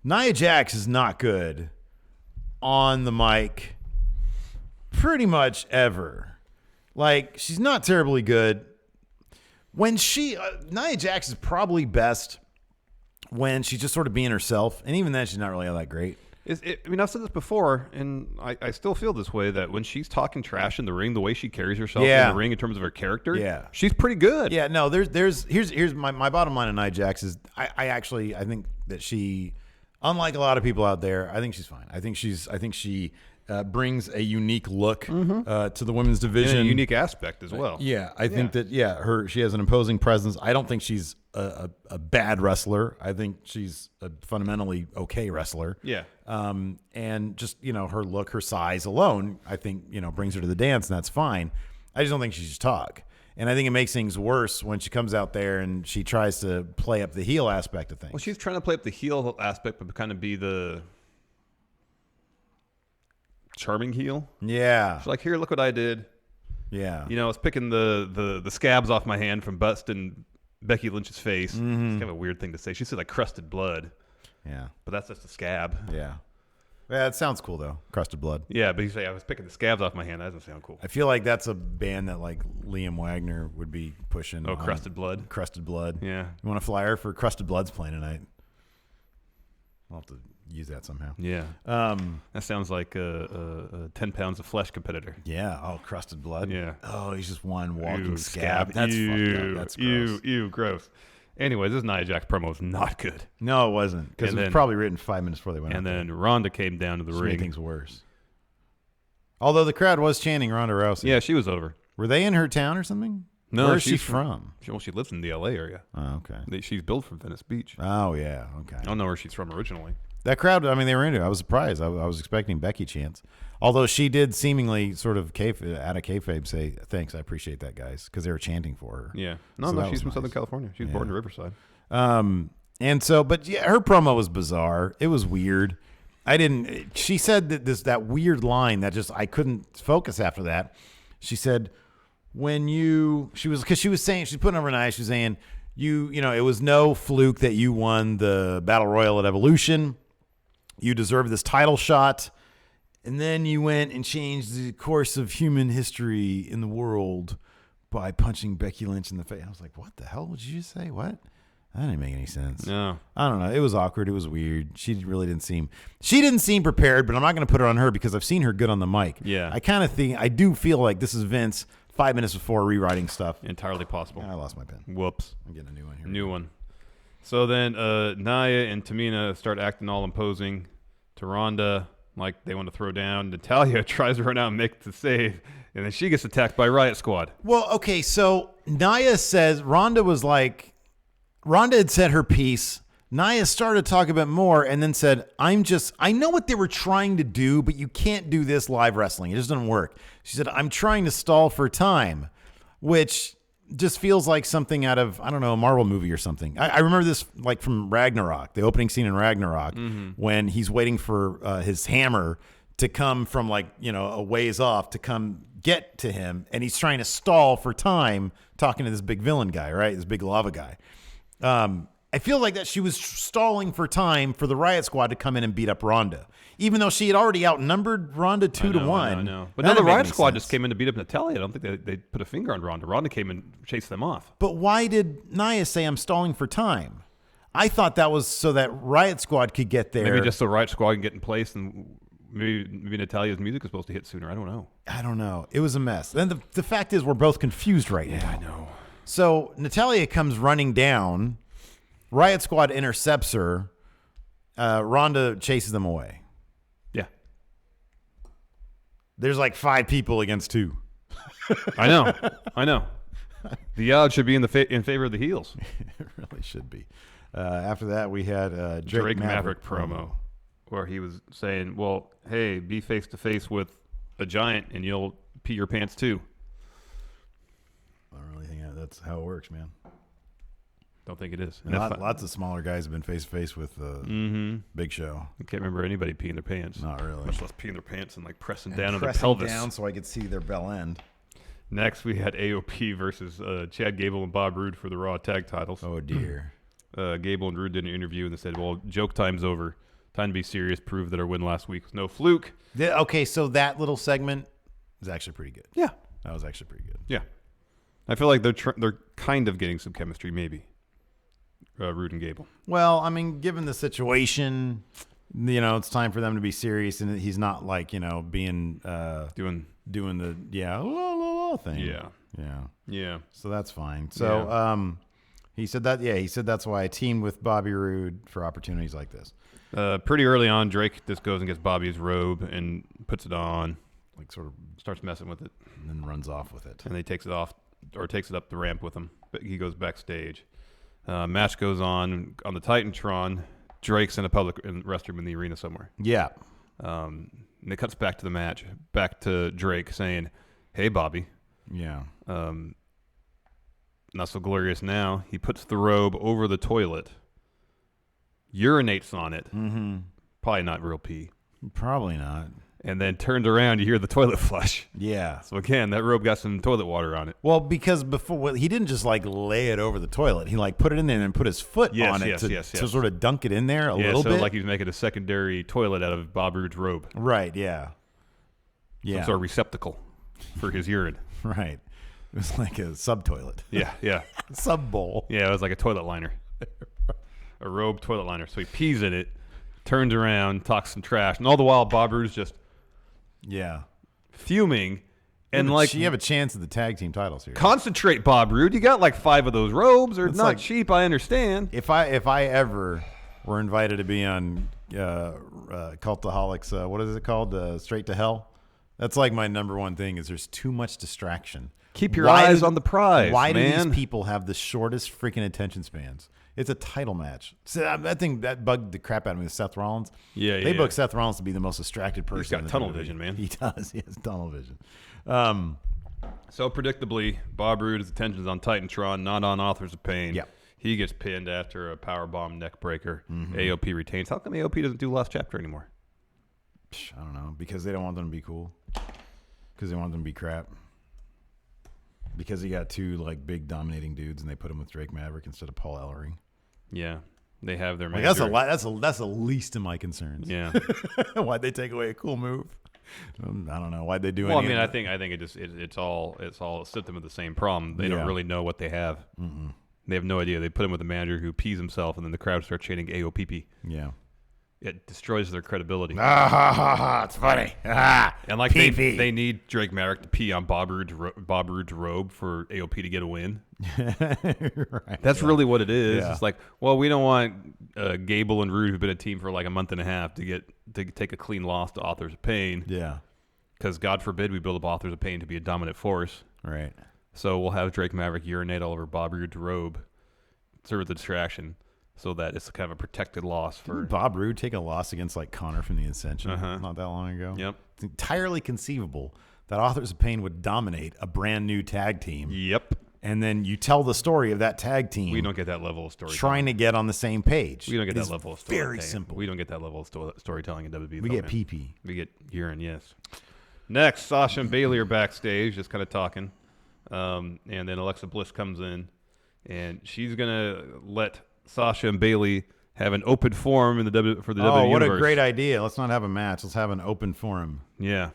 Nia Jax is not good on the mic pretty much ever. Like, she's not terribly good. When Nia Jax is probably best when she's just sort of being herself, and even then she's not really all that great. I've said this before, and I still feel this way, that when she's talking trash in the ring, the way she carries herself in the ring in terms of her character, she's pretty good. Yeah, no, here's my bottom line on Nia Jax is I think that she, unlike a lot of people out there, I think she's fine. I think she brings a unique look to the women's division, and a unique aspect as well. I think that she has an imposing presence. I don't think she's a bad wrestler. I think she's a fundamentally okay wrestler. Yeah. And just, her look, her size alone, I think, brings her to the dance, and that's fine. I just don't think she should talk. And I think it makes things worse when she comes out there and she tries to play up the heel aspect of things. Well, she's trying to play up the heel aspect, but kind of be the charming heel. Yeah. She's like, here, look what I did. Yeah. I was picking the scabs off my hand from busting Becky Lynch's face. It's kind of a weird thing to say. She said like crusted blood. Yeah. But that's just a scab. Yeah. Yeah, it sounds cool though. Crusted blood. Yeah, but you say I was picking the scabs off my hand. That doesn't sound cool. I feel like that's a band that like Liam Wagner would be pushing. Oh, Crusted Blood. Crusted Blood. Yeah. You want a flyer for Crusted Blood's playing tonight? I'll have to use that somehow. Yeah. That sounds like a 10 pounds of flesh competitor. Yeah. Oh, Crusted Blood. Yeah. Oh, he's just one walking scab. That's fucked up. That's gross. Ew, gross. Anyway, this Nia Jax promo is not good. No, it wasn't, because it was probably written 5 minutes before they went. And then Ronda came down to the ring. Made things worse. Although the crowd was chanting Ronda Rousey. Yeah, she was over. Were they in her town or something? No, where is she from? She lives in the L.A. area. Oh, okay. She's billed from Venice Beach. Oh, yeah. Okay. I don't know where she's from originally. That crowd, they were into it. I was surprised. I was expecting Becky chants. Although she did seemingly sort of out of kayfabe say, thanks, I appreciate that, guys, because they were chanting for her. Yeah. No, she's from Southern California. She was born in Riverside. And so, but yeah, her promo was bizarre. It was weird. She said that weird line that just, I couldn't focus after that. She said, she was saying, she's putting over an eye, she was saying, it was no fluke that you won the Battle Royal at Evolution. You deserve this title shot. And then you went and changed the course of human history in the world by punching Becky Lynch in the face. I was like, what the hell did you just say? What? That didn't make any sense. No. I don't know. It was awkward. It was weird. She didn't seem prepared, but I'm not going to put her on her because I've seen her good on the mic. Yeah. I do feel like this is Vince 5 minutes before rewriting stuff. Entirely possible. I lost my pen. Whoops. I'm getting a new one here. New one. So then Nia and Tamina start acting all imposing to Ronda, like they want to throw down. Natalya tries to run out and make the save, and then she gets attacked by Riot Squad. Well, okay, so Nia says, Ronda had said her piece. Nia started to talk a bit more and then said, I know what they were trying to do, but you can't do this live wrestling. It just doesn't work. She said, I'm trying to stall for time, which just feels like something out of, I don't know, a Marvel movie or something. I remember this like from Ragnarok, the opening scene in Ragnarok, when he's waiting for his hammer to come from like, a ways off to come get to him. And he's trying to stall for time talking to this big villain guy, right? This big lava guy. I feel like that she was stalling for time for the Riot Squad to come in and beat up Ronda, even though she had already outnumbered Ronda 2-1. I know. But now the Riot Squad just came in to beat up Natalya. I don't think they put a finger on Ronda. Ronda came and chased them off. But why did Nia say I'm stalling for time? I thought that was so that Riot Squad could get there. Maybe just so Riot Squad can get in place, and maybe Natalya's music is supposed to hit sooner. I don't know. It was a mess. And the fact is, we're both confused right now. Yeah, I know. So Natalya comes running down. Riot Squad intercepts her. Ronda chases them away. Yeah. There's like 5 people against 2. I know. The odds should be in favor of the heels. It really should be. After that, we had Drake Maverick promo where he was saying, well, hey, be face-to-face with a giant and you'll pee your pants too. I don't really think that's how it works, man. Don't think it is. Lots of smaller guys have been face-to-face with Big Show. I can't remember anybody peeing their pants. Not really. Much less peeing their pants and like pressing down on their pelvis. Down so I could see their bell end. Next, we had AOP versus Chad Gable and Bob Roode for the Raw tag titles. Oh, dear. Gable and Roode did an interview, and they said, well, joke time's over. Time to be serious. Prove that our win last week was no fluke. Okay, so that little segment is actually pretty good. Yeah. That was actually pretty good. Yeah. I feel like they're kind of getting some chemistry, maybe. Roode and Gable. Well, I mean, given the situation, it's time for them to be serious, and he's not like, being doing the thing. Yeah. So that's fine. So he said that. Yeah, he said that's why I teamed with Bobby Roode for opportunities like this. Pretty early on, Drake just goes and gets Bobby's robe and puts it on, like sort of starts messing with it, and then runs off with it. And then he takes it off or takes it up the ramp with him. But he goes backstage. Match goes on the Titantron. Drake's in a public restroom in the arena somewhere. Yeah. And it cuts back to the match, back to Drake saying, hey, Bobby. Yeah. Not so glorious now. He puts the robe over the toilet, urinates on it. Mm-hmm. Probably not real pee. Probably not. And then turns around, you hear the toilet flush. Yeah. So again, that robe got some toilet water on it. Well, because before he didn't just like lay it over the toilet. He like put it in there and put his foot on it to sort of dunk it in there a little bit. Like he was making a secondary toilet out of Bob Roode's robe. Right. Yeah. Yeah. Some sort of receptacle for his urine. Right. It was like a sub toilet. Yeah. Sub bowl. Yeah, it was like a toilet liner. A robe toilet liner. So he pees in it, turns around, talks some trash, and all the while Bob Roode's just fuming. And you have a chance at the tag team titles here. Concentrate, Bob Roode. You got like 5 of those robes. They're not cheap, I understand. If I ever were invited to be on Cultaholics, what is it called? Straight to Hell. That's like my number one thing is there's too much distraction. Keep your eyes on the prize, Why do man. these people have the shortest freaking attention spans? It's a title match. So that thing that bugged the crap out of me with Seth Rollins. Yeah, They booked Seth Rollins to be the most distracted person. He's got in the tunnel WWE. vision, man. He does. He has tunnel vision. So predictably, Bob Roode's attention's on Titantron, not on Authors of Pain. Yeah. He gets pinned after a powerbomb neck breaker. AOP retains. How come AOP doesn't do Last Chapter anymore? I don't know. Because they don't want them to be cool. Because they want them to be crap. Because he got 2 like big dominating dudes, and they put him with Drake Maverick instead of Paul Ellering. Yeah, they have their. Like that's the least of my concerns. Yeah. Why'd they take away a cool move? I don't know. Why'd they do? Well, I mean, I think it's all a symptom of the same problem. They don't really know what they have. Mm-hmm. They have no idea. They put him with a manager who pees himself, and then the crowd starts chanting AOPP. Yeah. It destroys their credibility. It's funny. And like they need Drake Maverick to pee on Bob Roode's robe for AOP to get a win. Right, That's really what it is. Yeah. It's like, well, we don't want Gable and Roode, who've been a team for like a month and a half, to take a clean loss to Authors of Pain. Yeah. Because God forbid we build up Authors of Pain to be a dominant force. Right. So we'll have Drake Maverick urinate all over Bob Roode's robe, serve as a distraction, so that it's kind of a protected loss for. Didn't Bob Roode take a loss against like Connor from the Ascension not that long ago? Yep. It's entirely conceivable that Authors of Pain would dominate a brand new tag team. Yep. And then you tell the story of that tag team. We don't get that level of storytelling. Trying to get on the same page. We don't get that level of storytelling. Very simple. We don't get that level of storytelling in WWE. We get pee-pee. We get urine, yes. Next, Sasha and Bayley are backstage, just kind of talking. And then Alexa Bliss comes in, and she's going to let Sasha and Bayley have an open forum in the WWE Oh, universe. what a great idea. Let's not have a match. Let's have an open forum. Yeah.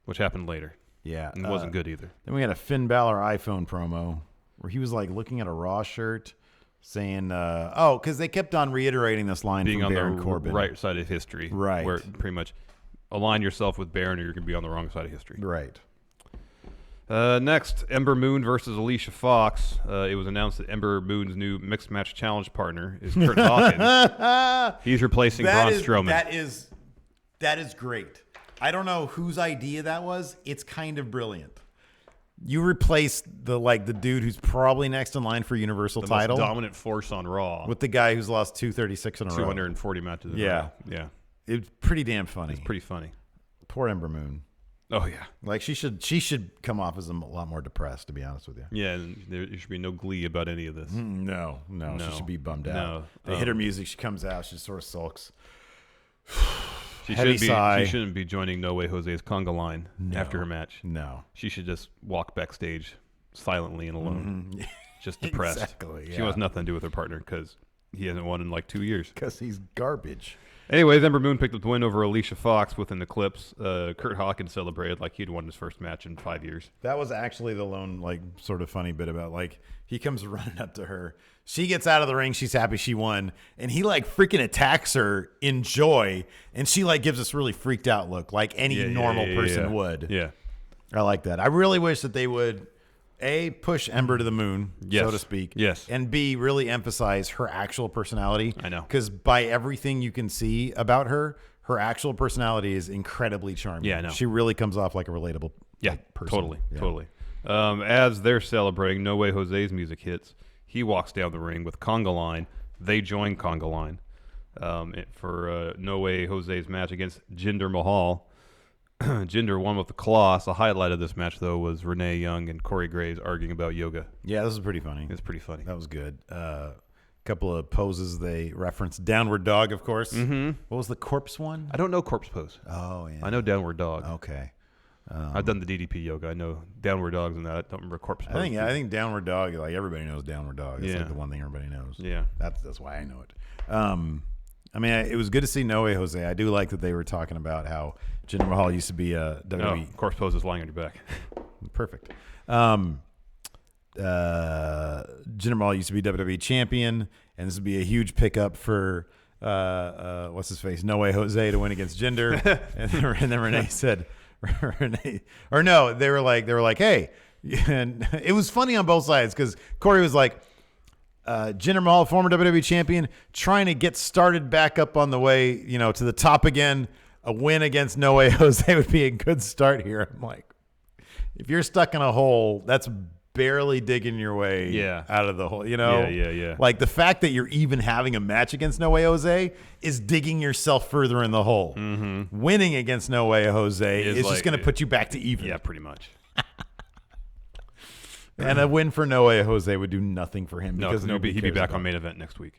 Which happened later. Yeah. And it wasn't good either. Then we had a Finn Balor iPhone promo where he was like looking at a Raw shirt saying, because they kept on reiterating this line being from on Baron the Corbin. right side of history. Right. Where pretty much align yourself with Baron or you're going to be on the wrong side of history. Right. Next, Ember Moon versus Alicia Fox. It was announced that Ember Moon's new mixed match challenge partner is Kurt Hawkins. He's replacing Braun Strowman. That is great. I don't know whose idea that was. It's kind of brilliant. You replace the dude who's probably next in line for Universal title, most dominant force on Raw, with the guy who's lost 236 in a row, 240 matches. Yeah, yeah. It's pretty damn funny. It's pretty funny. Poor Ember Moon. Oh yeah, like she should come off as a lot more depressed, to be honest with you. Yeah, and there should be no glee about any of this. No, she should be bummed out. No. They hit her music, she comes out, she sort of sulks. She shouldn't be joining No Way Jose's conga line after her match. No. She should just walk backstage silently and alone. Mm-hmm. Just depressed. Exactly, yeah. She wants nothing to do with her partner because he hasn't won in like 2 years. Because he's garbage. Anyways, Ember Moon picked up the win over Alicia Fox within the clips. Kurt Hawkins celebrated like he'd won his first match in 5 years. That was actually the lone sort of funny bit about he comes running up to her. She gets out of the ring. She's happy she won. And he freaking attacks her in joy. And she gives this really freaked out look like any normal person would. Yeah. I like that. I really wish that they would, A, push Ember to the moon, so to speak. Yes. And B, really emphasize her actual personality. I know. Because by everything you can see about her, her actual personality is incredibly charming. Yeah, I know. She really comes off like a relatable person. Totally. As they're celebrating, No Way Jose's music hits. He walks down the ring with Conga Line. They join Conga Line for No Way Jose's match against Jinder Mahal. Jinder won with the Colossus. The highlight of this match, though, was Renee Young and Corey Graves arguing about yoga. Yeah, this was pretty funny. It's pretty funny. That was good. Couple of poses they referenced. Downward Dog, of course. Mm-hmm. What was the corpse one? I don't know corpse pose. Oh, yeah. I know Downward Dog. Okay. I've done the DDP yoga. I know downward dogs and that. I don't remember corpse pose. I think downward dog. Everybody knows downward dog. It's the one thing everybody knows. Yeah, that's why I know it. It was good to see No Way Jose. I do like that they were talking about how Jinder Mahal used to be a WWE. Corpse pose is lying on your back. Perfect. Jinder Mahal used to be WWE champion, and this would be a huge pickup for what's his face, No Way Jose, to win against Jinder. and then Renee said. They were like, hey, and it was funny on both sides because Corey was like, Jinder Mahal, former WWE champion, trying to get started back up on the way, to the top again. A win against No Way Jose would be a good start here. I'm like, if you're stuck in a hole, that's barely digging your way out of the hole, Yeah. Like the fact that you're even having a match against No Way Jose is digging yourself further in the hole. Mm-hmm. Winning against No Way Jose is just going to put you back to even. Yeah, pretty much. And a win for No Way Jose would do nothing for him because he'd be back on main event next week.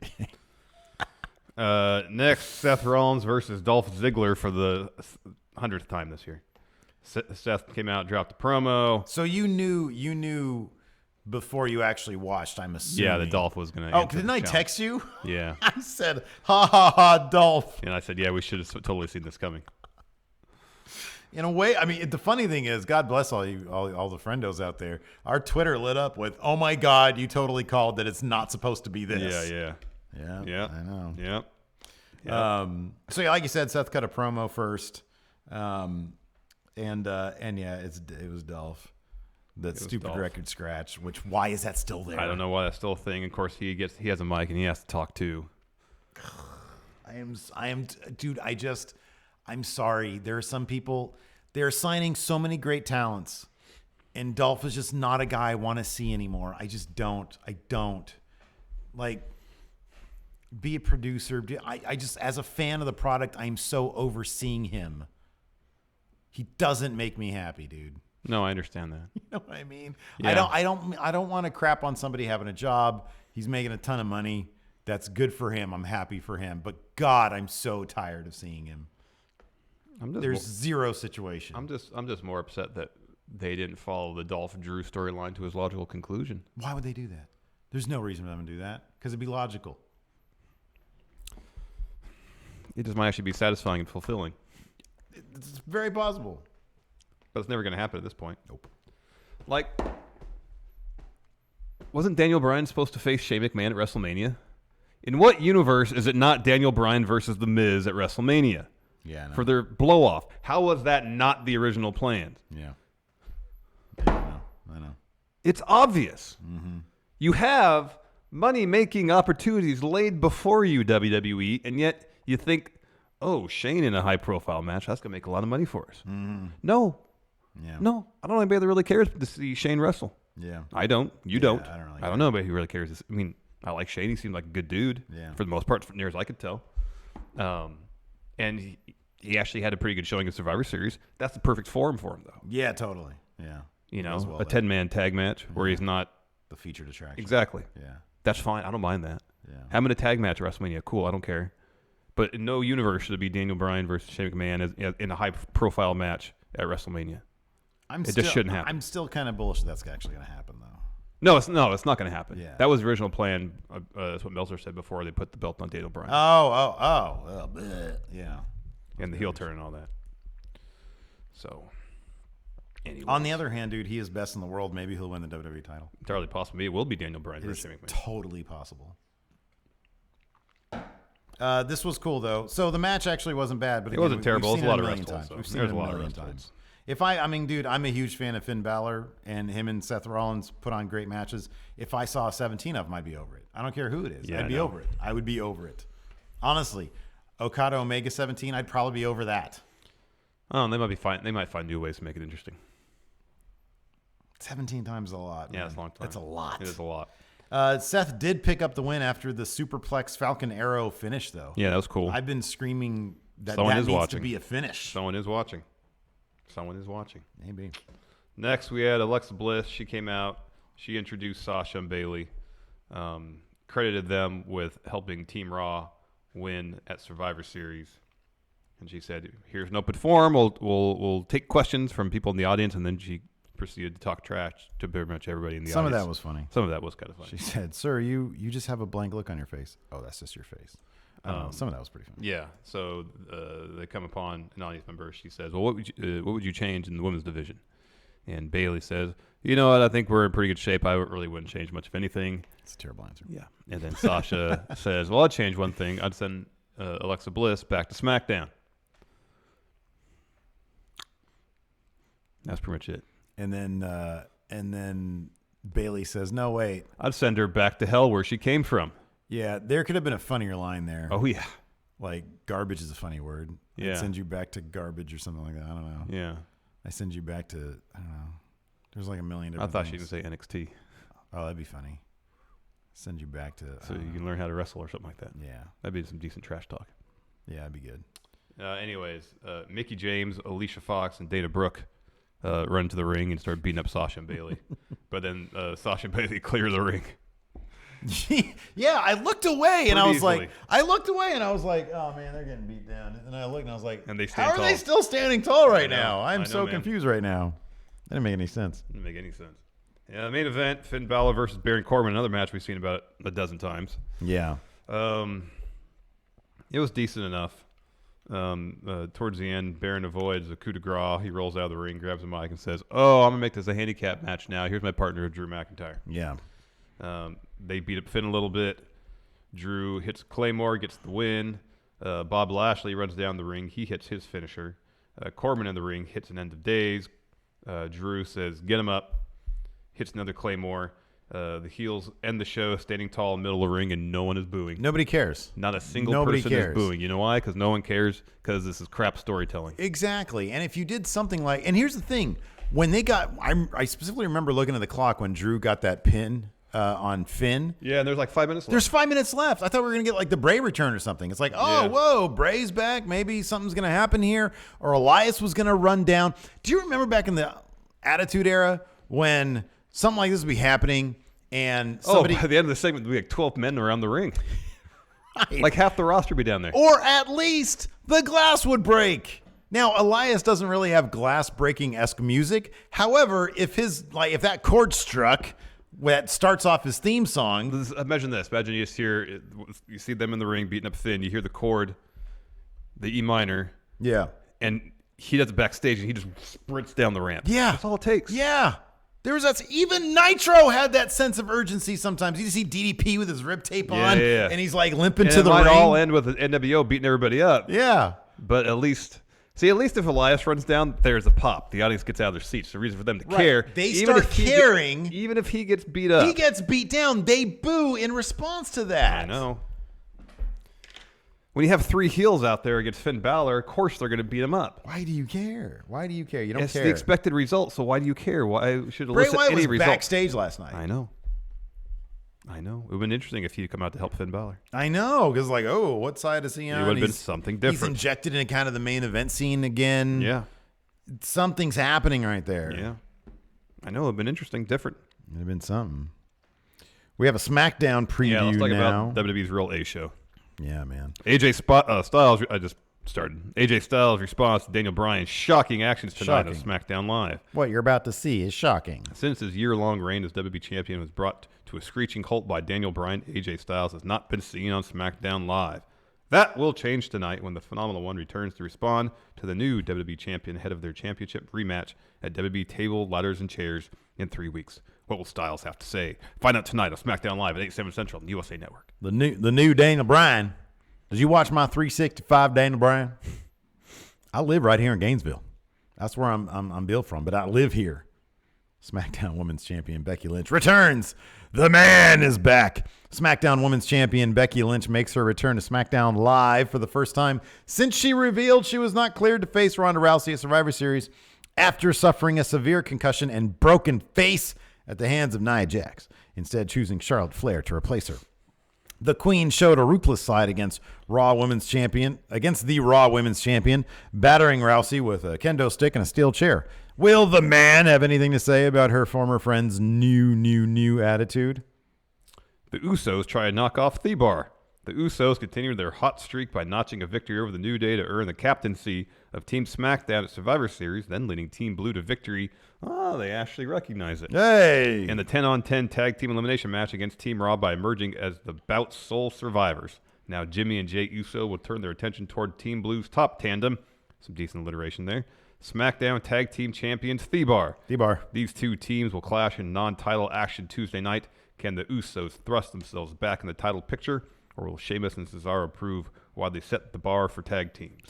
Next, Seth Rollins versus Dolph Ziggler for the 100th time this year. Seth came out, dropped a promo. So you knew before you actually watched, I'm assuming. Yeah, that Dolph was going to. Oh, didn't I text you? Yeah. I said, ha ha ha, Dolph. And I said, yeah, we should have totally seen this coming. In a way, the funny thing is, God bless all you, all the friendos out there. Our Twitter lit up with, "Oh my God, you totally called that it's not supposed to be this." Yeah. I know. Yep. So like you said, Seth cut a promo first. And it was Dolph. That stupid Dolph. record scratch. Why is that still there? I don't know why that's still a thing. Of course, he has a mic and he has to talk too. I'm sorry. There are some people. They're signing so many great talents, and Dolph is just not a guy I want to see anymore. I just don't. I don't be a producer. I just, as a fan of the product, I'm so overseeing him. He doesn't make me happy, dude. No, I understand that. You know what I mean? Yeah. I don't want to crap on somebody having a job. He's making a ton of money. That's good for him. I'm happy for him. But God, I'm so tired of seeing him. There's zero situation. I'm just more upset that they didn't follow the Dolph Drew storyline to his logical conclusion. Why would they do that? There's no reason for them to do that because it'd be logical. It just might actually be satisfying and fulfilling. It's very possible. But it's never going to happen at this point. Nope. Wasn't Daniel Bryan supposed to face Shane McMahon at WrestleMania? In what universe is it not Daniel Bryan versus The Miz at WrestleMania? Yeah, I know. For their blow-off. How was that not the original plan? Yeah. I know. It's obvious. Mm-hmm. You have money-making opportunities laid before you, WWE, and yet you think, oh, Shane in a high-profile match, that's going to make a lot of money for us. Mm-hmm. No. Yeah. No, I don't know anybody that really cares to see Shane wrestle. Yeah. I don't. You don't. I don't really I don't know anybody who really cares. I mean, I like Shane. He seemed like a good dude. Yeah. For the most part, near as I could tell. And he actually had a pretty good showing in Survivor Series. That's the perfect forum for him, though. Yeah, totally. Yeah. You know, a 10-man tag match where he's not the featured attraction. Exactly. Yeah. That's fine. I don't mind that. Yeah. Have him in a tag match at WrestleMania. Cool. I don't care. But in no universe should it be Daniel Bryan versus Shane McMahon in a high-profile match at WrestleMania. It just shouldn't happen. I'm still kind of bullish that's actually going to happen, though. No, it's not going to happen. Yeah. That was the original plan. That's what Meltzer said before they put the belt on Daniel Bryan. Yeah. And the heel turn and all that. So, anyway. On the other hand, dude, he is best in the world. Maybe he'll win the WWE title. Entirely possible. It will be Daniel Bryan versus Shane McMahon. Totally possible. This was cool, though. So the match actually wasn't bad, but it wasn't terrible. It was a lot of wrestles. times. We've seen it a million times. I mean, dude, I'm a huge fan of Finn Balor, and him and Seth Rollins put on great matches. If I saw 17 of them, I'd be over it. I don't care who it is. Yeah, I'd be over it. I would be over it. Honestly, Okada Omega 17, I'd probably be over that. Oh, they might be fine. They might find new ways to make it interesting. 17 times is a lot. Yeah, man. it's a long time. That's a lot. It is a lot. Seth did pick up the win after the Superplex Falcon Arrow finish, though. Yeah, that was cool. I've been screaming that Someone that is needs watching. to be a finish. Someone is watching. Someone is watching. Maybe. Next, we had Alexa Bliss. She came out. She introduced Sasha and Bayley. Credited them with helping Team Raw win at Survivor Series. And she said, "Here's an open forum. We'll take questions from people in the audience." And then she proceeded to talk trash to pretty much everybody in the audience. Some of that was funny. Some of that was kind of funny. She said, "Sir, you just have a blank look on your face." Oh, that's just your face. I don't know. Some of that was pretty funny. Yeah. So they come upon an audience member. She says, "Well, what would you change in the women's division?" And Bayley says, "You know what? I think we're in pretty good shape. I really wouldn't change much of anything." It's a terrible answer. Yeah. And then Sasha says, "Well, I'd change one thing. I'd send Alexa Bliss back to SmackDown." That's pretty much it. And then Bayley says, "No, wait. I'd send her back to hell where she came from." Yeah, there could have been a funnier line there. Oh, yeah. Like, garbage is a funny word. Yeah. I'd send you back to garbage or something like that. I don't know. Yeah. I send you back to, I don't know. There's like a million different I thought things. she didn't say NXT. Oh, that'd be funny. Send you back to. So you can learn how to wrestle or something like that. Yeah. That'd be some decent trash talk. Yeah, that'd be good. Anyways, Mickie James, Alicia Fox, and Dana Brooke run to the ring and start beating up Sasha and Bayley. But then Sasha and Bayley clear the ring. Yeah, I looked away and Pretty I was easily. like, oh man, they're getting beat down. And I looked and I was like, And they stand how are tall. they still standing tall right I know. now? I I'm know, so man. confused right now. That didn't make any sense. Didn't make any sense. Yeah, the main event, Finn Balor versus Baron Corbin, another match we've seen about a dozen times. Yeah. It was decent enough. Towards the end, Baron avoids a coup de grace. He rolls out of the ring, grabs a mic, and says, "Oh, I'm going to make this a handicap match now. Here's my partner, Drew McIntyre." Yeah. They beat up Finn a little bit. Drew hits Claymore, gets the win. Bob Lashley runs down the ring. He hits his finisher. Corbin in the ring hits an End of Days. Drew says, "Get him up." Hits another Claymore. The heels end the show standing tall in the middle of the ring, and no one is booing. Nobody cares. Not a single Nobody person cares. is booing. You know why? Because no one cares, because this is crap storytelling. Exactly. And if you did something like, and here's the thing, when they got, I specifically remember looking at the clock when Drew got that pin on Finn. Yeah, and there's like 5 minutes left. There's 5 minutes left. I thought we were going to get like the Bray return or something. It's like, oh, Yeah. whoa, Bray's back. Maybe something's going to happen here. Or Elias was going to run down. Do you remember back in the Attitude Era when something like this would be happening and somebody... by the end of the segment, there'd be like 12 men around the ring. Right. Like half the roster would be down there. Or at least the glass would break. Now, Elias doesn't really have glass breaking-esque music. However, if that chord struck that starts off his theme song. Imagine this. Imagine you just hear, you see them in the ring beating up Finn. You hear the chord, the E minor. Yeah. And he does it backstage and he just sprints down the ramp. Yeah. That's all it takes. Yeah. Even Nitro had that sense of urgency sometimes. You see DDP with his rib tape on, and he's like limping and to it the might ring. all end with the NWO beating everybody up. Yeah. But at least if Elias runs down, there's a pop. The audience gets out of their seats. The reason for them to care. They start caring. Even if he gets beat up. He gets beat down. They boo in response to that. I know. When you have 3 heels out there against Finn Balor, of course they're going to beat him up. Why do you care? Why do you care? You don't It's care. the expected result, so why do you care? Why should Bray elicit Wyatt any was result? backstage last night. I know. It would have been interesting if he'd come out to help Finn Balor. I know, because like, oh, what side is he on? It would have been something different. He's injected into kind of the main event scene again. Yeah. Something's happening right there. Yeah. I know. It would have been interesting, different. It would have been something. We have a SmackDown preview Yeah, let's talk now. about WWE's Real A Show. Yeah, man. AJ Styles, I just started. AJ Styles' response to Daniel Bryan's shocking actions tonight on SmackDown Live. What you're about to see is shocking. Since his year-long reign as WWE champion was brought to a screeching halt by Daniel Bryan, AJ Styles has not been seen on SmackDown Live. That will change tonight when the Phenomenal One returns to respond to the new WWE champion ahead of their championship rematch at WWE Table, Ladders, and Chairs in 3 weeks. What will Styles have to say? Find out tonight on SmackDown Live at 8, 7 Central on the USA Network. The new Daniel Bryan. Did you watch my 365 Daniel Bryan? I live right here in Gainesville. That's where I'm billed from, but I live here. SmackDown Women's Champion Becky Lynch returns. The man is back. SmackDown Women's Champion Becky Lynch makes her return to SmackDown Live for the first time since she revealed she was not cleared to face Ronda Rousey at Survivor Series after suffering a severe concussion and broken face at the hands of Nia Jax, instead choosing Charlotte Flair to replace her. The Queen showed a ruthless side against the Raw Women's Champion, battering Rousey with a kendo stick and a steel chair. Will the man have anything to say about her former friend's new attitude? The Usos try to knock off Thebar. The Usos continued their hot streak by notching a victory over the New Day to earn the captaincy of Team SmackDown at Survivor Series, then leading Team Blue to victory. Oh, they actually recognize it. Hey! In the 10-on-10 tag team elimination match against Team Raw by emerging as the bout's sole survivors. Now Jimmy and Jay Uso will turn their attention toward Team Blue's top tandem. Some decent alliteration there. SmackDown Tag Team Champions Thebar. These two teams will clash in non-title action Tuesday night. Can the Usos thrust themselves back in the title picture, or will Sheamus and Cesaro prove why they set the bar for tag teams?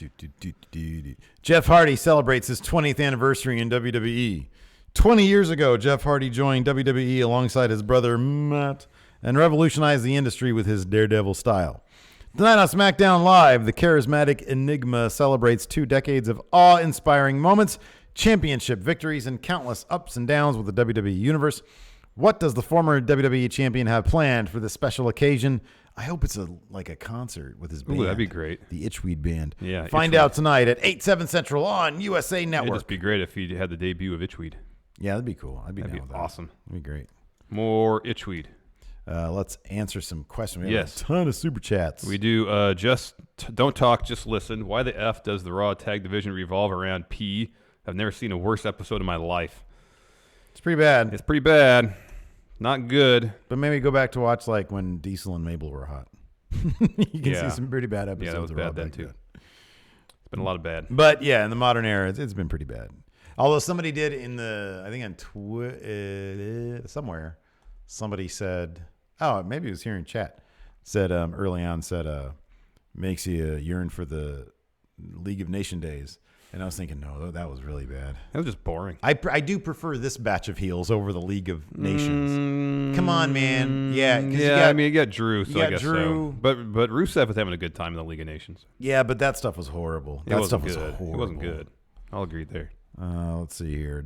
Jeff Hardy celebrates his 20th anniversary in WWE. 20 years ago, Jeff Hardy joined WWE alongside his brother Matt and revolutionized the industry with his Daredevil style. Tonight on SmackDown Live, the charismatic Enigma celebrates 2 decades of awe-inspiring moments, championship victories, and countless ups and downs with the WWE Universe. What does the former WWE champion have planned for this special occasion? I hope it's like a concert with his band. Ooh, that'd be great. The Itchweed Band. Yeah. Find out tonight at 8, 7 Central on USA Network. It'd just be great if he had the debut of Itchweed. Yeah, that'd be cool. That'd be awesome. That'd be great. More Itchweed. Let's answer some questions. We have Yes. a ton of super chats. We do. Don't talk, just listen. Why the F does the Raw Tag Division revolve around P? I've never seen a worse episode in my life. It's pretty bad. It's pretty bad. Not good. But maybe go back to watch like when Diesel and Mabel were hot. You can see some pretty bad episodes. Yeah, that was of bad Raw then back too. then. It's been a lot of bad. But yeah, in the modern era, it's been pretty bad. Although somebody did I think on Twitter, somewhere, somebody said, oh, maybe it was here in chat, said early on, makes you yearn for the League of Nation days. And I was thinking, no, that was really bad. That was just boring. I do prefer this batch of heels over the League of Nations. Come on, man. Yeah. You got Drew, so I guess Drew. so. But Rusev was having a good time in the League of Nations. Yeah, but that stuff was horrible. That stuff was horrible. It wasn't good. I'll agree there. Let's see here.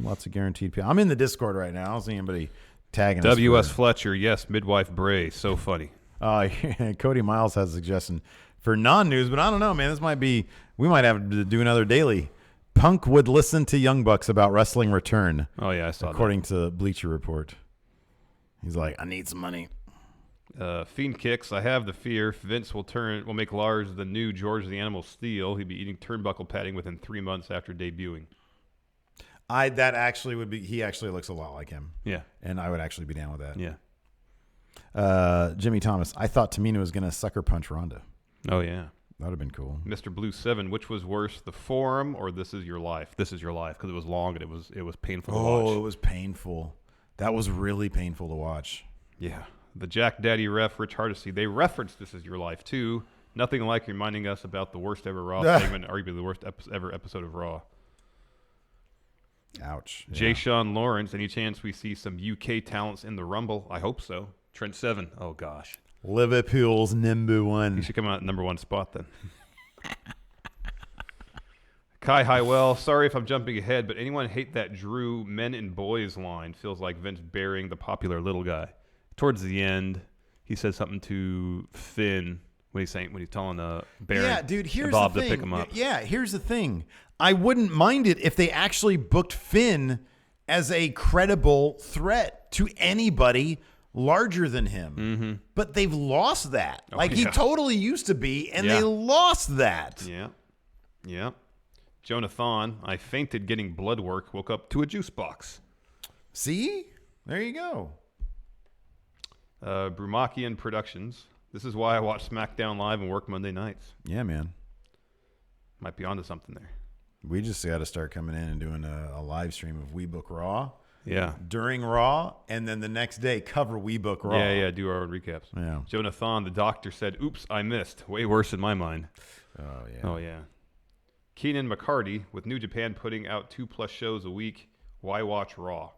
Lots of guaranteed people. I'm in the Discord right now. I don't see anybody tagging us. W.S. Fletcher, yes, midwife Bray, so funny. Cody Miles has a suggestion for non-news, but I don't know, man. We might have to do another daily. Punk would listen to Young Bucks about wrestling return. Oh, yeah, I saw according to Bleacher Report. He's like, I need some money. Fiend Kicks, I have the fear Vince will make Lars the new George the Animal Steel. He'd be eating turnbuckle padding within 3 months after debuting. That actually would be. He actually looks a lot like him. Yeah, and I would actually be down with that. Yeah. Jimmy Thomas, I thought Tamina was gonna sucker punch Ronda. Oh yeah, that'd have been cool. Mr. Blue 7, which was worse, the Forum or This Is Your Life? This Is Your Life, because it was long and it was painful to watch. Oh, it was painful. That was really painful to watch. Yeah. The Jack Daddy ref, Rich Hardesty, they referenced This Is Your Life, too. Nothing like reminding us about the worst ever Raw segment, arguably the worst ever episode of Raw. Ouch. Yeah. Jay Sean Lawrence, any chance we see some UK talents in the Rumble? I hope so. Trent 7, oh gosh. Liverpool's number He one. should come out at number 1 spot then. Kai Highwell, sorry if I'm jumping ahead, but anyone hate that Drew men and boys line? Feels like Vince burying the popular little guy. Towards the end, he said something to Finn when he's telling Baron Yeah, dude, here's and Bob the to thing. pick him up. Yeah, here's the thing. I wouldn't mind it if they actually booked Finn as a credible threat to anybody larger than him. Mm-hmm. But they've lost that. Oh, He yeah. totally used to be, and Yeah. they lost that. Yeah. Yeah. Jonathan, I fainted getting blood work, woke up to a juice box. See? There you go. Brumakian Productions. This is why I watch SmackDown Live and work Monday nights. Yeah, man. Might be onto something there. We just got to start coming in and doing a live stream of We Book Raw. Yeah. During Raw, and then the next day cover We Book Raw. Yeah, do our own recaps. Yeah. Jonathan, the doctor said, oops, I missed. Way worse in my mind. Oh, yeah. Keenan McCarty, with New Japan putting out 2+ shows a week, why watch Raw?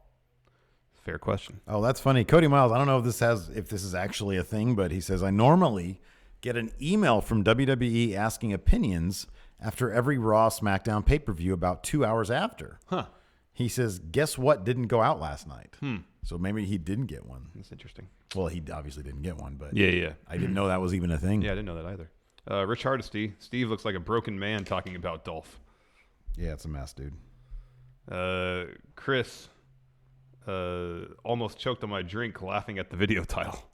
Fair question. Oh, that's funny. Cody Miles, I don't know if this is actually a thing, but he says, I normally get an email from WWE asking opinions after every Raw SmackDown pay-per-view about 2 hours after. Huh. He says, guess what didn't go out last night? So maybe he didn't get one. That's interesting. Well, he obviously didn't get one, but Yeah. I didn't know that was even a thing. Yeah, I didn't know that either. Rich Hardesty, Steve looks like a broken man talking about Dolph. Yeah, it's a mess, dude. Chris, almost choked on my drink laughing at the video title.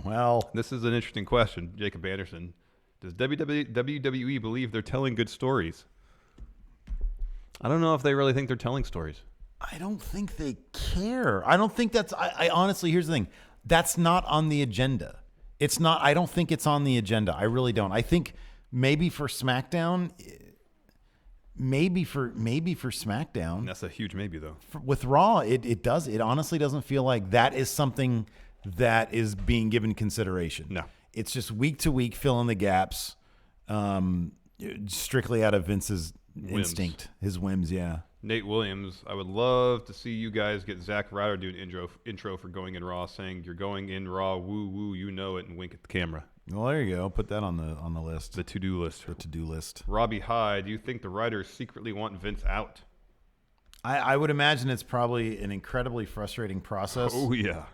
Well, this is an interesting question. Jacob Anderson, does WWE believe they're telling good stories? I don't know if they really think they're telling stories. I don't think they care. I don't think that's, I honestly, here's the thing. That's not on the agenda. It's not, I don't think it's on the agenda. I really don't. I think maybe for SmackDown, maybe for SmackDown. That's a huge maybe though. With Raw, it does. It honestly doesn't feel like that is something that is being given consideration. No. It's just week to week, fill in the gaps, strictly out of Vince's instinct, his whims, yeah. Nate Williams, I would love to see you guys get Zack Ryder do an intro for Going in Raw, saying you're going in Raw, woo woo, you know it, and wink at the camera. Well, there you go. Put that on the list. The to-do list. The to-do list. Robbie Hyde, do you think the writers secretly want Vince out? I would imagine it's probably an incredibly frustrating process. Oh, yeah.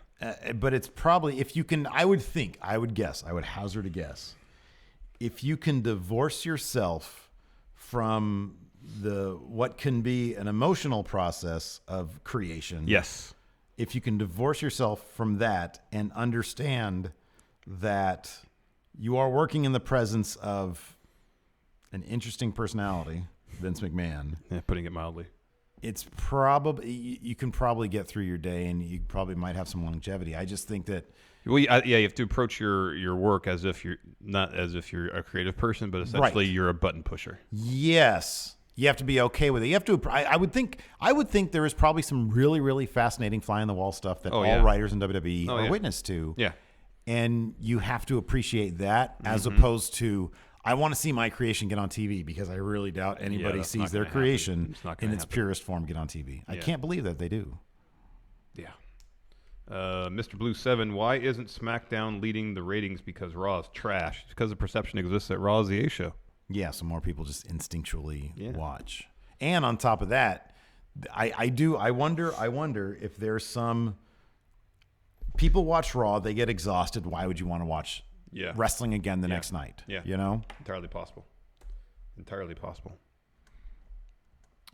But it's probably, if you can, I would hazard a guess. If you can divorce yourself from what can be an emotional process of creation. Yes. If you can divorce yourself from that and understand that you are working in the presence of an interesting personality, Vince McMahon. Yeah, putting it mildly. It's probably, you can probably get through your day and you probably might have some longevity. I just think that. Well, you have to approach your work as if you're not as if you're a creative person, but essentially you're a button pusher. Yes. You have to be okay with it. You have to. I would think there is probably some really, really fascinating fly on the wall stuff that all writers in WWE are witness to. Yeah, and you have to appreciate that as opposed to I want to see my creation get on TV because I really doubt anybody sees their creation in its purest form get on TV. I can't believe that they do. Yeah. Mr. Blue 7, why isn't SmackDown leading the ratings because Raw is trash? It's because the perception exists that Raw is the A show. Yeah, so more people just instinctually watch. And on top of that, I wonder if there's some people watch Raw, they get exhausted. Why would you want to watch wrestling again the next night? Yeah. You know? Entirely possible. Entirely possible.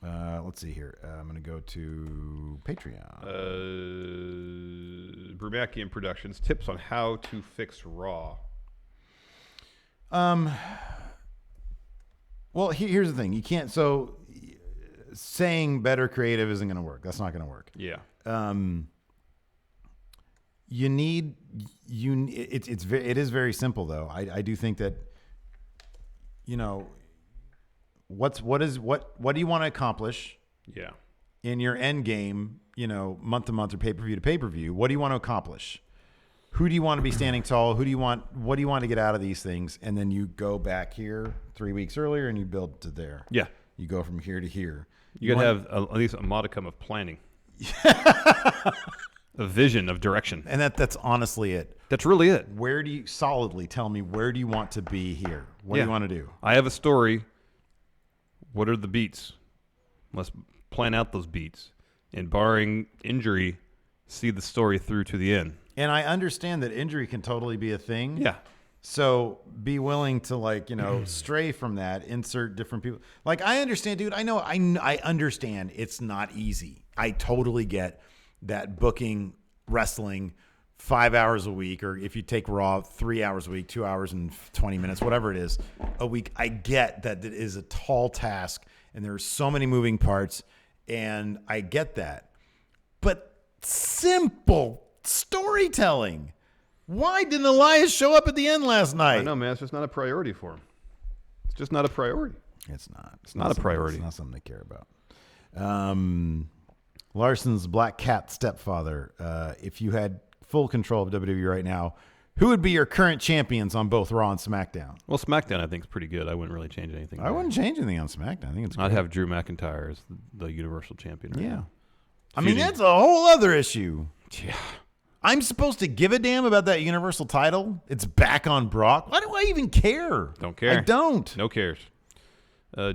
Let's see here. I'm going to go to Patreon. Brumakian Productions, tips on how to fix Raw. Well, here's the thing. You can't. So saying better creative isn't going to work. That's not going to work. Yeah. It is very simple though. I do think that, you know, what do you want to accomplish? Yeah. In your end game, you know, month to month or pay-per-view to pay-per-view, what do you want to accomplish? Who do you want to be standing tall? What do you want to get out of these things? And then you go back here 3 weeks earlier and you build to there. Yeah. You go from here to here. You got to have at least a modicum of planning. a vision of direction. And that's honestly it. That's really it. Where do you tell me, where do you want to be here? What do you want to do? I have a story. What are the beats? Let's plan out those beats. And barring injury, see the story through to the end. And I understand that injury can totally be a thing. Yeah. So be willing to stray from that, insert different people. Like, I understand, dude. I understand it's not easy. I totally get that booking wrestling 5 hours a week, or if you take Raw 3 hours a week, 2 hours and 20 minutes, whatever it is a week. I get that it is a tall task and there are so many moving parts, and I get that. But simple storytelling. Why didn't Elias show up at the end last night? I know, man. It's just not a priority for him. It's just not a priority. It's not. It's not a priority. It's not something they care about. Larson's Black Cat stepfather. If you had full control of WWE right now, who would be your current champions on both Raw and SmackDown? Well, SmackDown I think is pretty good. I wouldn't really change anything. I wouldn't change anything on SmackDown. I think it's great. I'd have Drew McIntyre as the Universal Champion right now. I mean, that's a whole other issue. Yeah. I'm supposed to give a damn about that Universal title? It's back on Brock. Why do I even care? Don't care. I don't. No cares.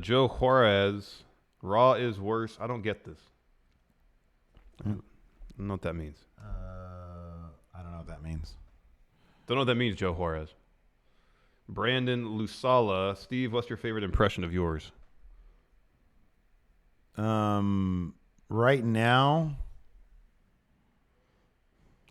Joe Juarez, Raw is worse. I don't get this. I don't know what that means. I don't know what that means. Don't know what that means, Joe Juarez. Brandon Lusala. Steve, what's your favorite impression of yours? Right now,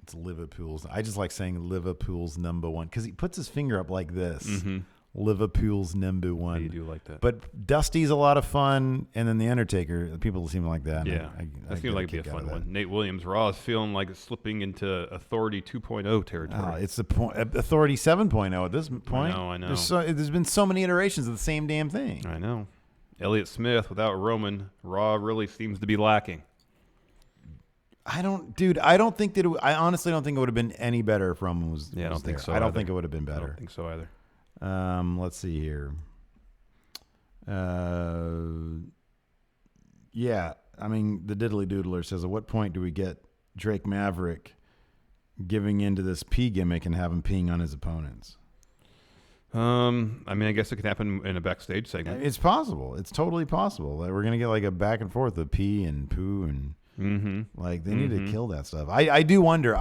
it's Liverpool's. I just like saying Liverpool's number one because he puts his finger up like this. Mm-hmm. Liverpool's number one. Yeah, you do like that. But Dusty's a lot of fun, and then The Undertaker. People seem to like that. Yeah, that seems like it'd be a fun one. Nate Williams, Raw is feeling like it's slipping into Authority 2.0 territory. It's the point. Authority 7.0 at this point. I know. There's been so many iterations of the same damn thing. I know. Elliott Smith, without Roman, Raw really seems to be lacking. I honestly don't think it would have been any better if Roman was. Yeah, I don't think so. I don't think it would have been better. I don't think so either. Let's see here. Yeah, I mean, the Diddly Doodler says, at what point do we get Drake Maverick giving into this pee gimmick and have him peeing on his opponents? I mean, I guess it could happen in a backstage segment. It's possible. It's totally possible. Like, we're going to get like a back and forth of pee and poo and like they need to kill that stuff. I do wonder.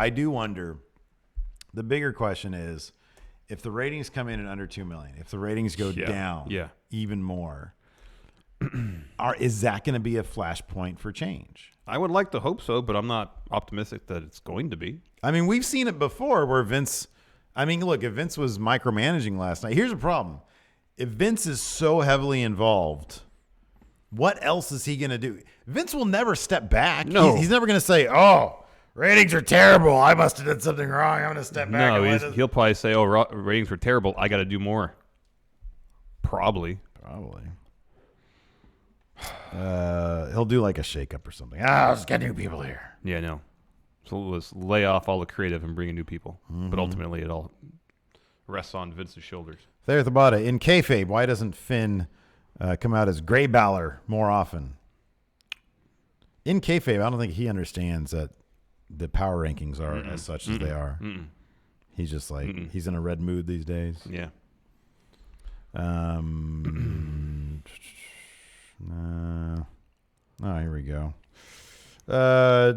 The bigger question is, if the ratings come in at under 2 million, if the ratings go down even more, is that going to be a flashpoint for change? I would like to hope so, but I'm not optimistic that it's going to be. I mean, we've seen it before where Vince, if Vince was micromanaging last night, here's the problem. If Vince is so heavily involved, what else is he going to do? Vince will never step back. No. He's never going to say, ratings are terrible. I must have done something wrong. I'm going to step back. No, he'll probably say, ratings were terrible. I got to do more. Probably. He'll do like a shakeup or something. Let's get new people here. Yeah, no. So let's lay off all the creative and bring in new people. But ultimately, it all rests on Vince's shoulders. There's the bada. In kayfabe, why doesn't Finn come out as Grey Balor more often? In kayfabe, I don't think he understands that the power rankings are as such as they are. He's just like, he's in a red mood these days. Yeah. Here we go.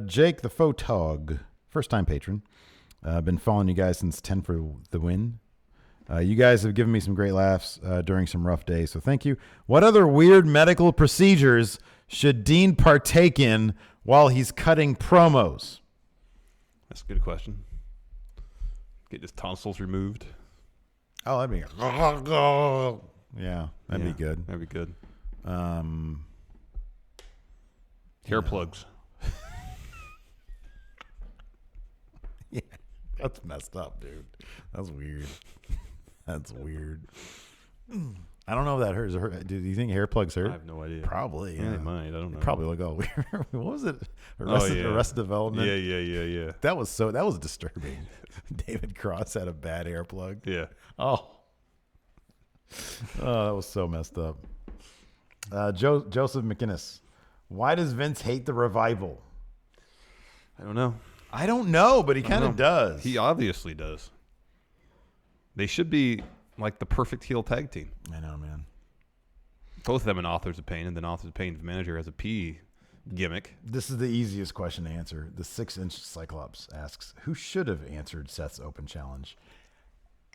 Jake the Photog, first-time patron. I've been following you guys since 10 for the win. You guys have given me some great laughs during some rough days, so thank you. What other weird medical procedures should Dean partake in while he's cutting promos? That's a good question. Get his tonsils removed. Oh, that'd be yeah, that'd be good. That'd be good. Hair plugs. Yeah, that's messed up, dude. That's weird. That's weird. I don't know if that hurts. Do you think hair plugs hurt? I have no idea. Probably. Yeah, they might. I don't know. Probably look all weird. What was it? Arrested Development. Yeah. That was disturbing. David Cross had a bad hair plug. Yeah. Oh, that was so messed up. Joseph McInnes. Why does Vince hate the revival? I don't know. I don't know, but he kind of does. He obviously does. They should be like the perfect heel tag team. I know, man. Both of them in Authors of Pain, and then Authors of Pain's manager has a P gimmick. This is the easiest question to answer. The 6-inch Cyclops asks, who should have answered Seth's open challenge?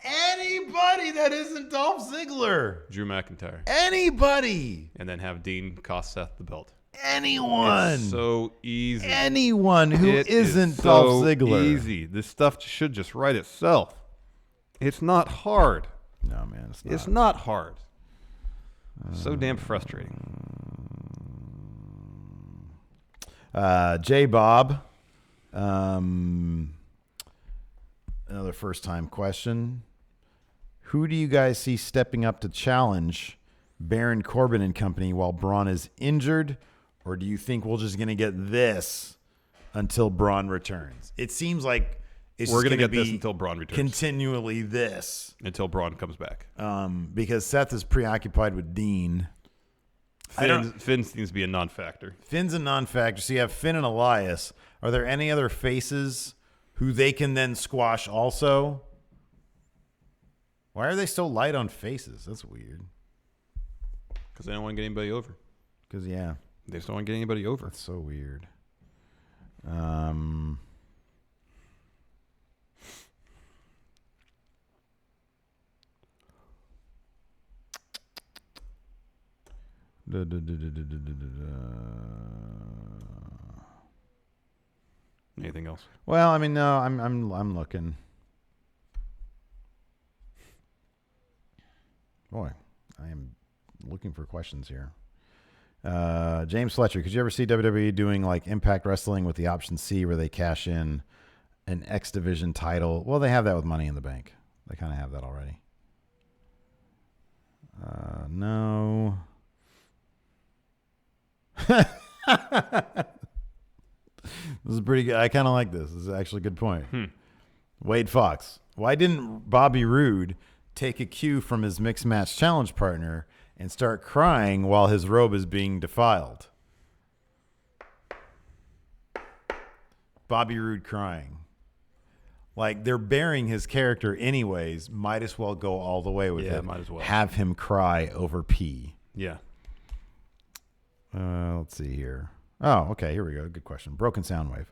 Anybody that isn't Dolph Ziggler. Drew McIntyre. Anybody. And then have Dean cost Seth the belt. Anyone. It's so easy. Anyone who isn't so Dolph Ziggler. Easy. This stuff should just write itself. It's not hard. No, man, it's not. It's not hard. So damn frustrating. J. Bob. Another first-time question. Who do you guys see stepping up to challenge Baron Corbin and company while Braun is injured? Or do you think we're just going to get this until Braun returns? It seems like we're going to get be this until Braun returns. Continually this. Until Braun comes back. Because Seth is preoccupied with Dean. Finn seems to be a non-factor. Finn's a non-factor. So you have Finn and Elias. Are there any other faces who they can then squash also? Why are they so light on faces? That's weird. Because they don't want to get anybody over. Because, yeah. They just don't want to get anybody over. That's so weird. Anything else? Well, I mean, no, I'm looking. Boy, I am looking for questions here. James Fletcher, could you ever see WWE doing like Impact Wrestling with the option C where they cash in an X Division title? Well, they have that with Money in the Bank. They kind of have that already. No. This is pretty good. I kind of like this. This is actually a good point. Wade Fox. Why didn't Bobby Roode take a cue from his mixed match challenge partner and start crying while his robe is being defiled? Bobby Roode crying. Like, they're burying his character anyways. Might as well go all the way with it. Might as well. Have him cry over pee. Yeah. Let's see here. Oh, okay. Here we go. Good question. Broken Soundwave.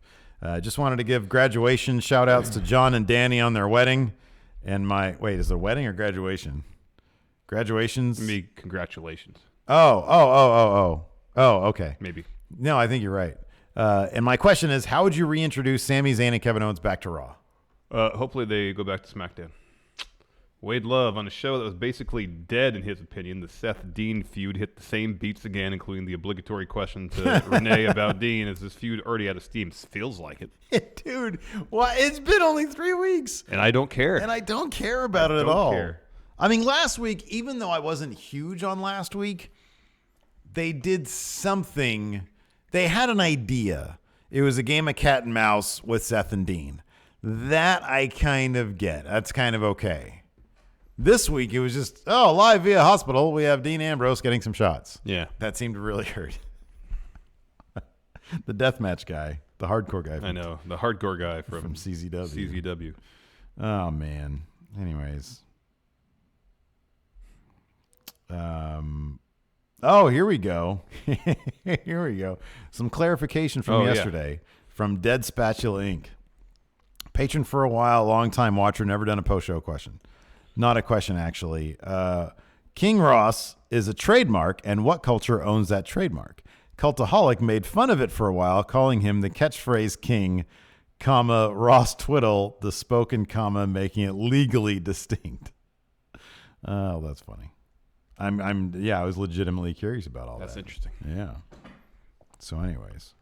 Just wanted to give graduation shout outs to John and Danny on their wedding. And wait, is it a wedding or graduation? Graduations? Maybe congratulations. Oh, okay. Maybe. No, I think you're right. And my question is, how would you reintroduce Sami Zayn and Kevin Owens back to Raw? Hopefully they go back to SmackDown. Wade Love, on a show that was basically dead in his opinion, the Seth Dean feud hit the same beats again, including the obligatory question to Renee about Dean. Is this feud already out of steam? Feels like it. Dude, why? It's been only 3 weeks. And I don't care. And I don't care about it at all. I mean, last week, even though I wasn't huge on last week, they did something. They had an idea. It was a game of cat and mouse with Seth and Dean. That I kind of get. That's kind of okay. This week, it was just, live via hospital, we have Dean Ambrose getting some shots. Yeah. That seemed to really hurt. The deathmatch guy, the hardcore guy. I know, the hardcore guy from CZW. CZW. Oh, man. Anyways. Here we go. Here we go. Some clarification from yesterday from Dead Spatula Inc. Patron for a while, long-time watcher, never done a post-show question. Not a question, actually. King Ross is a trademark, and what culture owns that trademark? Cultaholic made fun of it for a while, calling him the catchphrase king, comma, Ross Twiddle, the spoken comma, making it legally distinct. Oh, that's funny. I was legitimately curious about all that. That's interesting. Yeah. So anyways,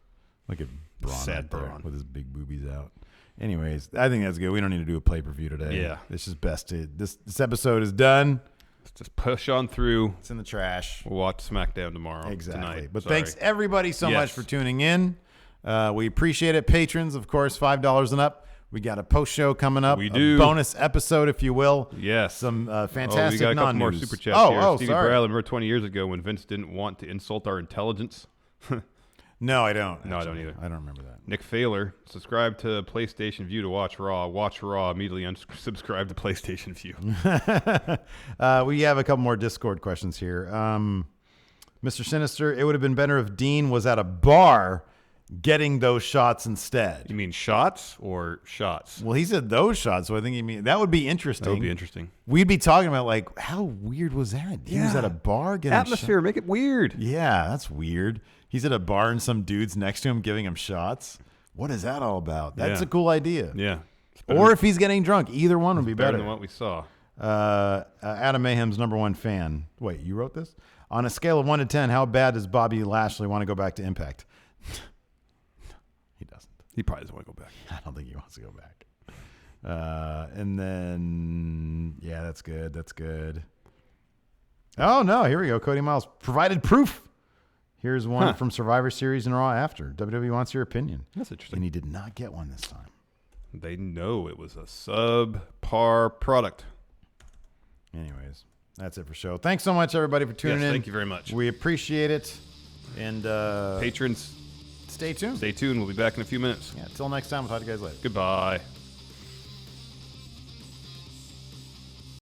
look at Braun Sad right there Braun. with his big boobies out. Anyways, I think that's good. We don't need to do a pay-per-view today. Yeah. It's just best to... This episode is done. Let's just push on through. It's in the trash. We'll watch SmackDown tomorrow. Exactly. Tonight. But Sorry. thanks, everybody, so much for tuning in. We appreciate it. Patrons, of course, $5 and up. We got a post-show coming up. We do. A bonus episode, if you will. Yes. Some fantastic we got a couple more non-news. super chats here. Oh, Stevie sorry. Bradley, remember 20 years ago when Vince didn't want to insult our intelligence? No, I don't. No, I don't either. I don't remember that. Nick Failer, subscribe to PlayStation View to watch Raw. Watch Raw, immediately unsubscribe to PlayStation View. We have a couple more Discord questions here. Mr. Sinister, it would have been better if Dean was at a bar getting those shots instead. You mean shots or shots? Well, he said those shots, so I think he mean that would be interesting. That would be interesting. We'd be talking about like how weird was that? He was at a bar getting atmosphere, make it weird. Yeah, that's weird. He's at a bar and some dude's next to him giving him shots. What is that all about? That's a cool idea. Yeah. Or if he's getting drunk, either one would be better than what we saw. Adam Mayhem's #1 fan. Wait, you wrote this? On a scale of 1 to 10, how bad does Bobby Lashley want to go back to Impact? He doesn't. He probably doesn't want to go back. I don't think he wants to go back. And then, yeah, that's good. That's good. Oh, no, here we go. Cody Miles provided proof. Here's one from Survivor Series and Raw after. WWE wants your opinion. That's interesting. And he did not get one this time. They know it was a subpar product. Anyways, that's it for show. Thanks so much, everybody, for tuning in. Thank you very much. We appreciate it. And patrons, stay tuned. Stay tuned. We'll be back in a few minutes. Yeah, until next time, we'll talk to you guys later. Goodbye.